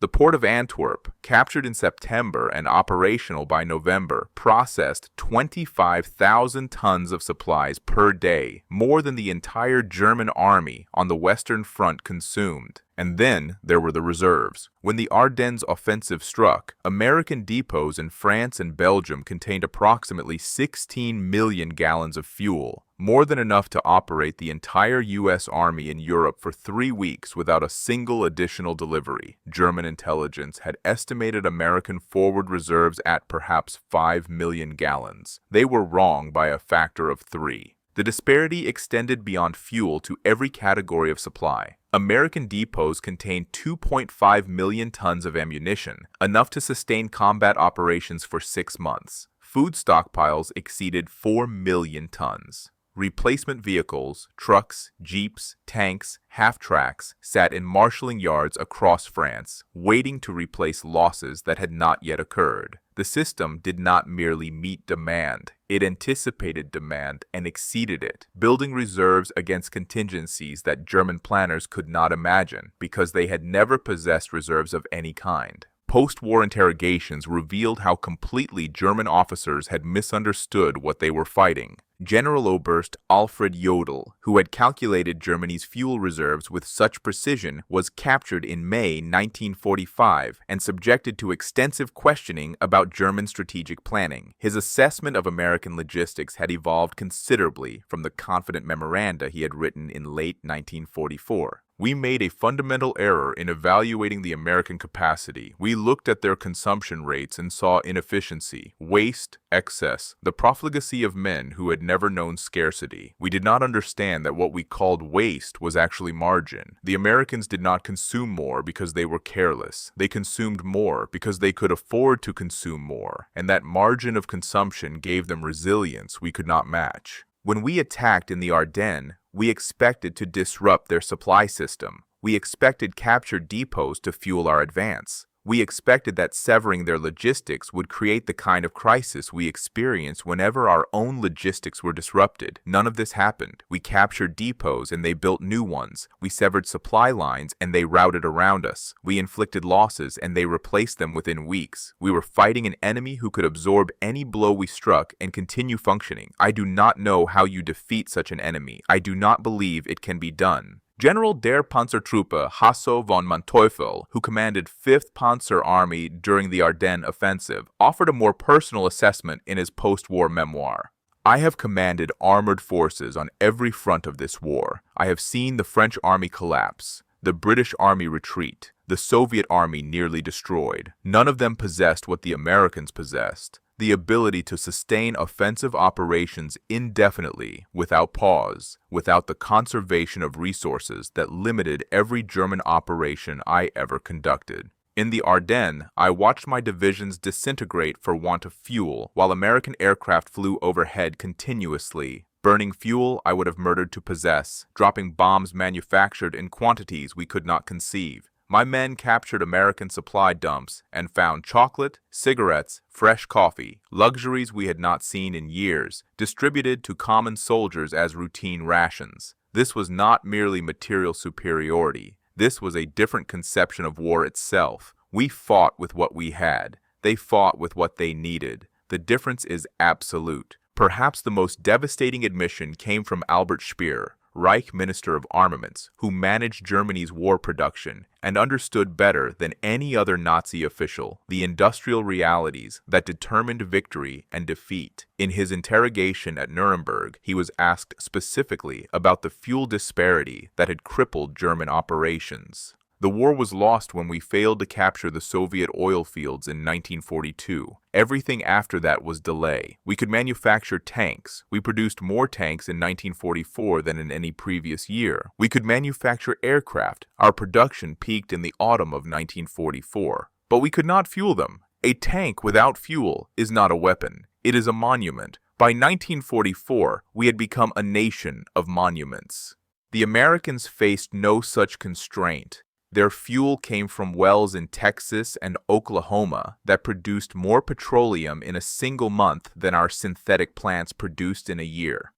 The port of Antwerp, captured in September and operational by November, processed 25,000 tons of supplies per day, more than the entire German army on the Western Front consumed. And then there were the reserves. When the Ardennes offensive struck, American depots in France and Belgium contained approximately 16 million gallons of fuel, more than enough to operate the entire U.S. Army in Europe for 3 weeks without a single additional delivery. German intelligence had estimated American forward reserves at perhaps 5 million gallons. They were wrong by a factor of 3. The disparity extended beyond fuel to every category of supply. American depots contained 2.5 million tons of ammunition, enough to sustain combat operations for 6 months. Food stockpiles exceeded 4 million tons. Replacement vehicles, trucks, jeeps, tanks, half-tracks sat in marshalling yards across France, waiting to replace losses that had not yet occurred. The system did not merely meet demand, it anticipated demand and exceeded it, building reserves against contingencies that German planners could not imagine because they had never possessed reserves of any kind. Post-war interrogations revealed how completely German officers had misunderstood what they were fighting. General Oberst Alfred Jodl, who had calculated Germany's fuel reserves with such precision, was captured in May 1945 and subjected to extensive questioning about German strategic planning. His assessment of American logistics had evolved considerably from the confident memoranda he had written in late 1944. We made a fundamental error in evaluating the American capacity. We looked at their consumption rates and saw inefficiency, waste, excess, the profligacy of men who had never known scarcity. We did not understand that what we called waste was actually margin. The Americans did not consume more because they were careless. They consumed more because they could afford to consume more, and that margin of consumption gave them resilience we could not match. When we attacked in the Ardennes, we expected to disrupt their supply system. We expected captured depots to fuel our advance. We expected that severing their logistics would create the kind of crisis we experienced whenever our own logistics were disrupted. None of this happened. We captured depots and they built new ones. We severed supply lines and they routed around us. We inflicted losses and they replaced them within weeks. We were fighting an enemy who could absorb any blow we struck and continue functioning. I do not know how you defeat such an enemy. I do not believe it can be done. General der Panzertruppe Hasso von Manteuffel, who commanded 5th Panzer Army during the Ardennes offensive, offered a more personal assessment in his post-war memoir. I have commanded armored forces on every front of this war. I have seen the French army collapse, the British army retreat, the Soviet army nearly destroyed. None of them possessed what the Americans possessed: the ability to sustain offensive operations indefinitely, without pause, without the conservation of resources that limited every German operation I ever conducted. In the Ardennes, I watched my divisions disintegrate for want of fuel, while American aircraft flew overhead continuously. Burning fuel I would have murdered to possess, dropping bombs manufactured in quantities we could not conceive. My men captured American supply dumps and found chocolate, cigarettes, fresh coffee, luxuries we had not seen in years, distributed to common soldiers as routine rations. This was not merely material superiority. This was a different conception of war itself. We fought with what we had. They fought with what they needed. The difference is absolute. Perhaps the most devastating admission came from Albert Speer, Reich Minister of Armaments, who managed Germany's war production and understood better than any other Nazi official the industrial realities that determined victory and defeat. In his interrogation at Nuremberg, he was asked specifically about the fuel disparity that had crippled German operations. The war was lost when we failed to capture the Soviet oil fields in 1942. Everything after that was delay. We could manufacture tanks. We produced more tanks in 1944 than in any previous year. We could manufacture aircraft. Our production peaked in the autumn of 1944. But we could not fuel them. A tank without fuel is not a weapon. It is a monument. By 1944, we had become a nation of monuments. The Americans faced no such constraint. Their fuel came from wells in Texas and Oklahoma that produced more petroleum in a single month than our synthetic plants produced in a year.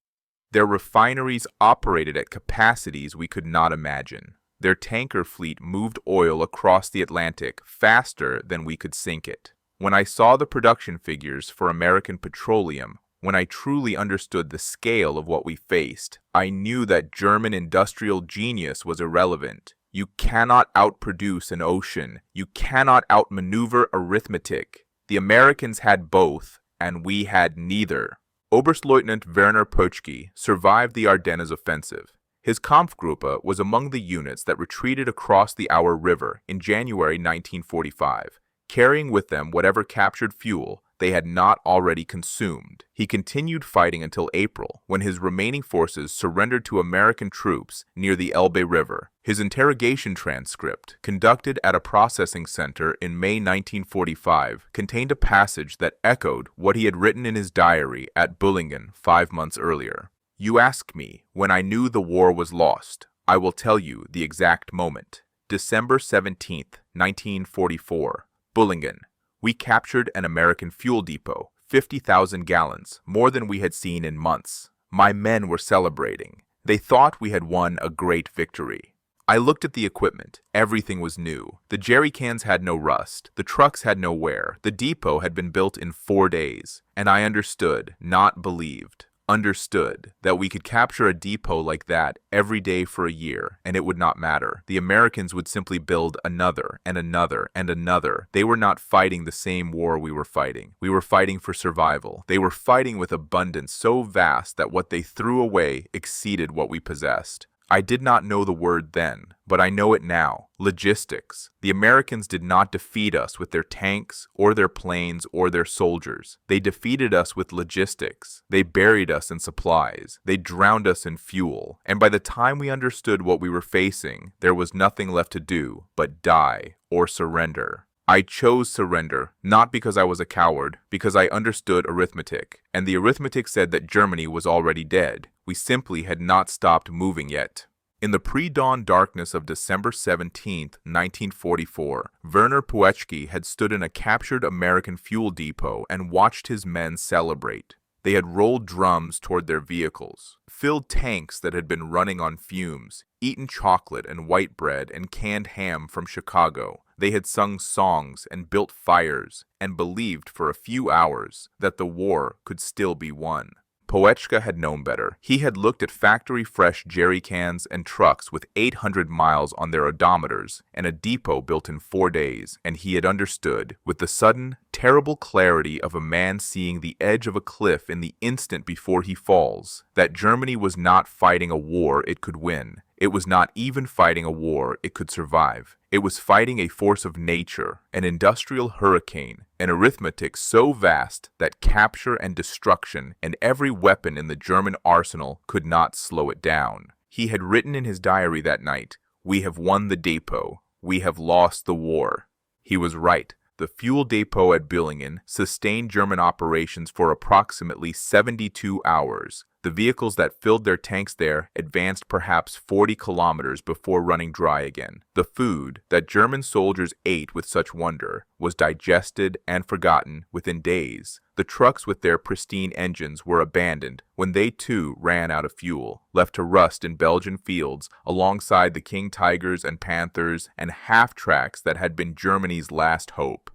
Their refineries operated at capacities we could not imagine. Their tanker fleet moved oil across the Atlantic faster than we could sink it. When I saw the production figures for American petroleum, when I truly understood the scale of what we faced, I knew that German industrial genius was irrelevant. You cannot outproduce an ocean. You cannot outmaneuver arithmetic. The Americans had both, and we had neither. Oberstleutnant Werner Pötschke survived the Ardennes offensive. His Kampfgruppe was among the units that retreated across the Our River in January 1945, carrying with them whatever captured fuel they had not already consumed. He continued fighting until April, when his remaining forces surrendered to American troops near the Elbe River. His interrogation transcript, conducted at a processing center in May 1945, contained a passage that echoed what he had written in his diary at Bullingen 5 months earlier. "You ask me when I knew the war was lost. I will tell you the exact moment. December 17th, 1944, Bullingen. We captured an American fuel depot, 50,000 gallons, more than we had seen in months. My men were celebrating. They thought we had won a great victory. I looked at the equipment. Everything was new. The jerry cans had no rust. The trucks had no wear. The depot had been built in 4 days. And I understood, not believed, understood that we could capture a depot like that every day for a year, and it would not matter. The Americans would simply build another and another and another. They were not fighting the same war we were fighting. We were fighting for survival. They were fighting with abundance so vast that what they threw away exceeded what we possessed. I did not know the word then, but I know it now. Logistics. The Americans did not defeat us with their tanks or their planes or their soldiers. They defeated us with logistics. They buried us in supplies. They drowned us in fuel. And by the time we understood what we were facing, there was nothing left to do but die or surrender. I chose surrender, not because I was a coward, because I understood arithmetic, and the arithmetic said that Germany was already dead. We simply had not stopped moving yet. In the pre-dawn darkness of December 17, 1944, Werner Pötschke had stood in a captured American fuel depot and watched his men celebrate. They had rolled drums toward their vehicles, filled tanks that had been running on fumes, eaten chocolate and white bread and canned ham from Chicago. They had sung songs and built fires and believed for a few hours that the war could still be won. Poechka had known better. He had looked at factory-fresh jerry cans and trucks with 800 miles on their odometers and a depot built in 4 days, and he had understood, with the sudden, terrible clarity of a man seeing the edge of a cliff in the instant before he falls, that Germany was not fighting a war it could win. It was not even fighting a war it could survive. It was fighting a force of nature, an industrial hurricane, an arithmetic so vast that capture and destruction and every weapon in the German arsenal could not slow it down. He had written in his diary that night, "We have won the depot. We have lost the war." He was right. The fuel depot at Billingen sustained German operations for approximately 72 hours. The vehicles that filled their tanks there advanced perhaps 40 kilometers before running dry again. The food that German soldiers ate with such wonder was digested and forgotten within days. The trucks with their pristine engines were abandoned when they too ran out of fuel, left to rust in Belgian fields alongside the King Tigers and Panthers and half-tracks that had been Germany's last hope.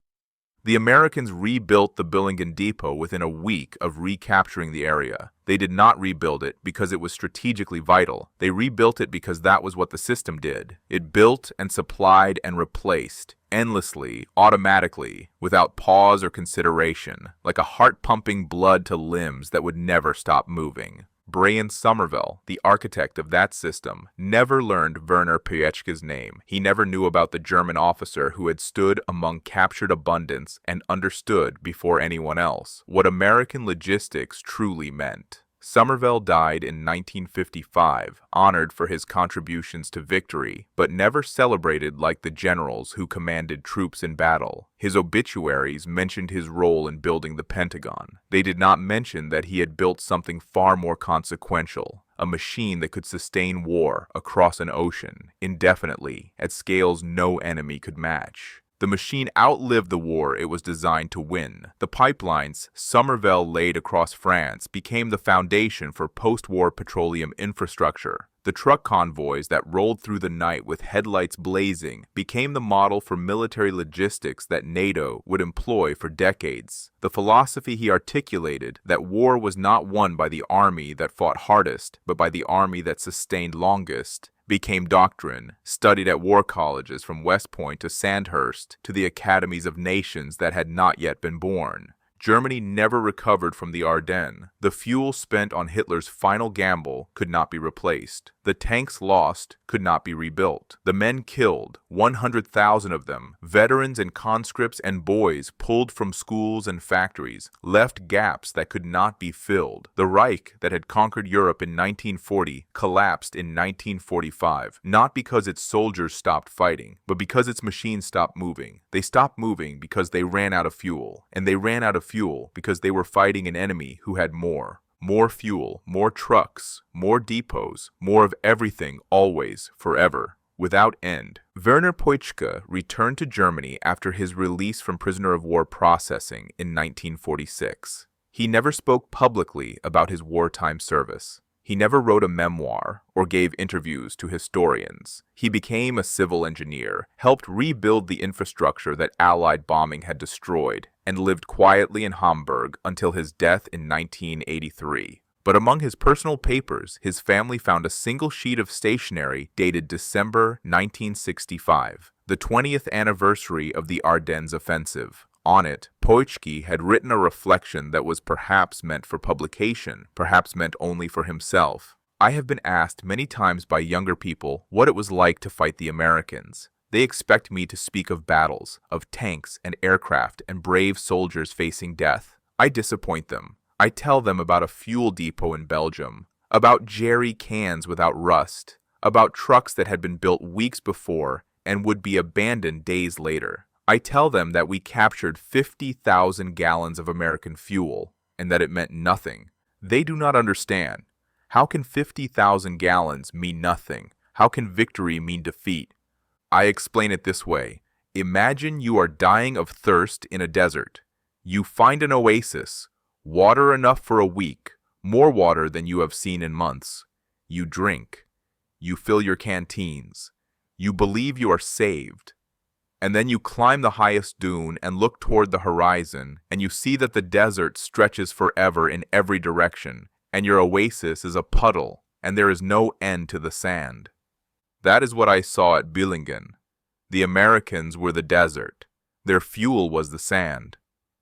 The Americans rebuilt the Billingen depot within a week of recapturing the area. They did not rebuild it because it was strategically vital. They rebuilt it because that was what the system did. It built and supplied and replaced, endlessly, automatically, without pause or consideration, like a heart pumping blood to limbs that would never stop moving. Brian Somerville, the architect of that system, never learned Werner Poechka's name. He never knew about the German officer who had stood among captured abundance and understood before anyone else what American logistics truly meant. Somerville died in 1955, honored for his contributions to victory, but never celebrated like the generals who commanded troops in battle. His obituaries mentioned his role in building the Pentagon. They did not mention that he had built something far more consequential, a machine that could sustain war across an ocean, indefinitely, at scales no enemy could match. The machine outlived the war it was designed to win. The pipelines Somerville laid across France became the foundation for post-war petroleum infrastructure. The truck convoys that rolled through the night with headlights blazing became the model for military logistics that NATO would employ for decades. The philosophy he articulated, that war was not won by the army that fought hardest, but by the army that sustained longest, became doctrine, studied at war colleges from West Point to Sandhurst to the academies of nations that had not yet been born. Germany never recovered from the Ardennes. The fuel spent on Hitler's final gamble could not be replaced. The tanks lost could not be rebuilt. The men killed, 100,000 of them, veterans and conscripts and boys pulled from schools and factories, left gaps that could not be filled. The Reich that had conquered Europe in 1940 collapsed in 1945, not because its soldiers stopped fighting, but because its machines stopped moving. They stopped moving because they ran out of fuel, and they ran out of fuel because they were fighting an enemy who had more. More fuel, more trucks, more depots, more of everything, always, forever, without end. Werner Poechka returned to Germany after his release from prisoner of war processing in 1946. He never spoke publicly about his wartime service. He never wrote a memoir or gave interviews to historians. He became a civil engineer, helped rebuild the infrastructure that Allied bombing had destroyed, and lived quietly in Hamburg until his death in 1983. But among his personal papers, his family found a single sheet of stationery dated December 1965, the 20th anniversary of the Ardennes offensive. On it, Poechka had written a reflection that was perhaps meant for publication, perhaps meant only for himself. I have been asked many times by younger people what it was like to fight the Americans. They expect me to speak of battles, of tanks and aircraft and brave soldiers facing death. I disappoint them. I tell them about a fuel depot in Belgium, about jerry cans without rust, about trucks that had been built weeks before and would be abandoned days later. I tell them that we captured 50,000 gallons of American fuel and that it meant nothing. They do not understand. How can 50,000 gallons mean nothing? How can victory mean defeat? I explain it this way. Imagine you are dying of thirst in a desert. You find an oasis, water enough for a week, more water than you have seen in months. You drink. You fill your canteens. You believe you are saved. And then you climb the highest dune and look toward the horizon, and you see that the desert stretches forever in every direction, and your oasis is a puddle, and there is no end to the sand. That is what I saw at Billingen. The Americans were the desert. Their fuel was the sand.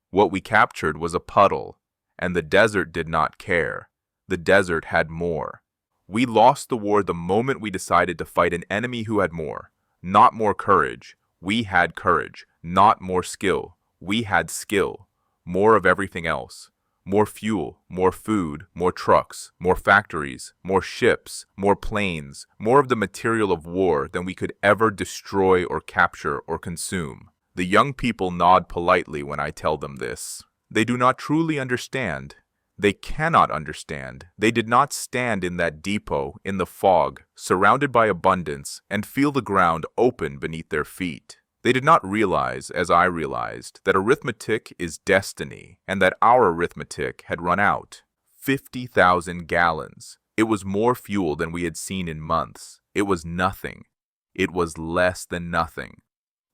What we captured was a puddle, and the desert did not care. The desert had more. We lost the war the moment we decided to fight an enemy who had more. Not more courage. We had courage. Not more skill. We had skill. More of everything else. More fuel, more food, more trucks, more factories, more ships, more planes, more of the material of war than we could ever destroy or capture or consume. The young people nod politely when I tell them this. They do not truly understand. They cannot understand. They did not stand in that depot, in the fog, surrounded by abundance, and feel the ground open beneath their feet. They did not realize, as I realized, that arithmetic is destiny, and that our arithmetic had run out. 50,000 gallons. It was more fuel than we had seen in months. It was nothing. It was less than nothing.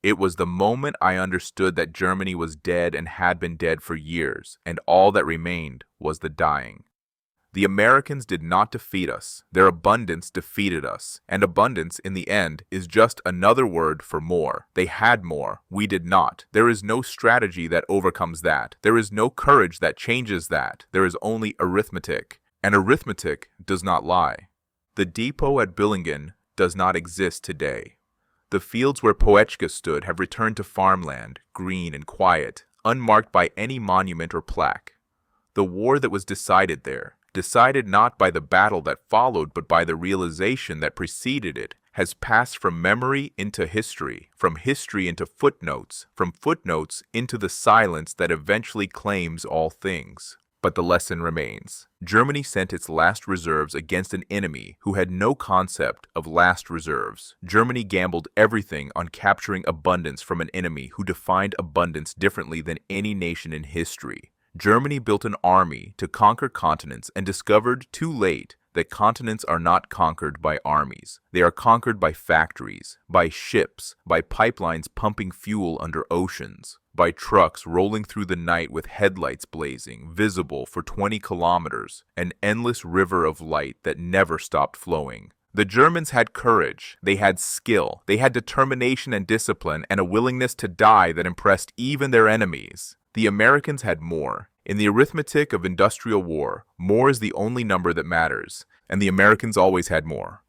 It was the moment I understood that Germany was dead and had been dead for years, and all that remained was the dying. The Americans did not defeat us. Their abundance defeated us. And abundance, in the end, is just another word for more. They had more. We did not. There is no strategy that overcomes that. There is no courage that changes that. There is only arithmetic. And arithmetic does not lie. The depot at Billingen does not exist today. The fields where Poechka stood have returned to farmland, green and quiet, unmarked by any monument or plaque. The war that was decided there, decided not by the battle that followed but by the realization that preceded it, has passed from memory into history, from history into footnotes, from footnotes into the silence that eventually claims all things. But the lesson remains. Germany sent its last reserves against an enemy who had no concept of last reserves. Germany gambled everything on capturing abundance from an enemy who defined abundance differently than any nation in history. Germany built an army to conquer continents and discovered too late that continents are not conquered by armies. They are conquered by factories, by ships, by pipelines pumping fuel under oceans, by trucks rolling through the night with headlights blazing, visible for 20 kilometers, an endless river of light that never stopped flowing. The Germans had courage, they had skill, they had determination and discipline, and a willingness to die that impressed even their enemies. The Americans had more. In the arithmetic of industrial war, more is the only number that matters, and the Americans always had more.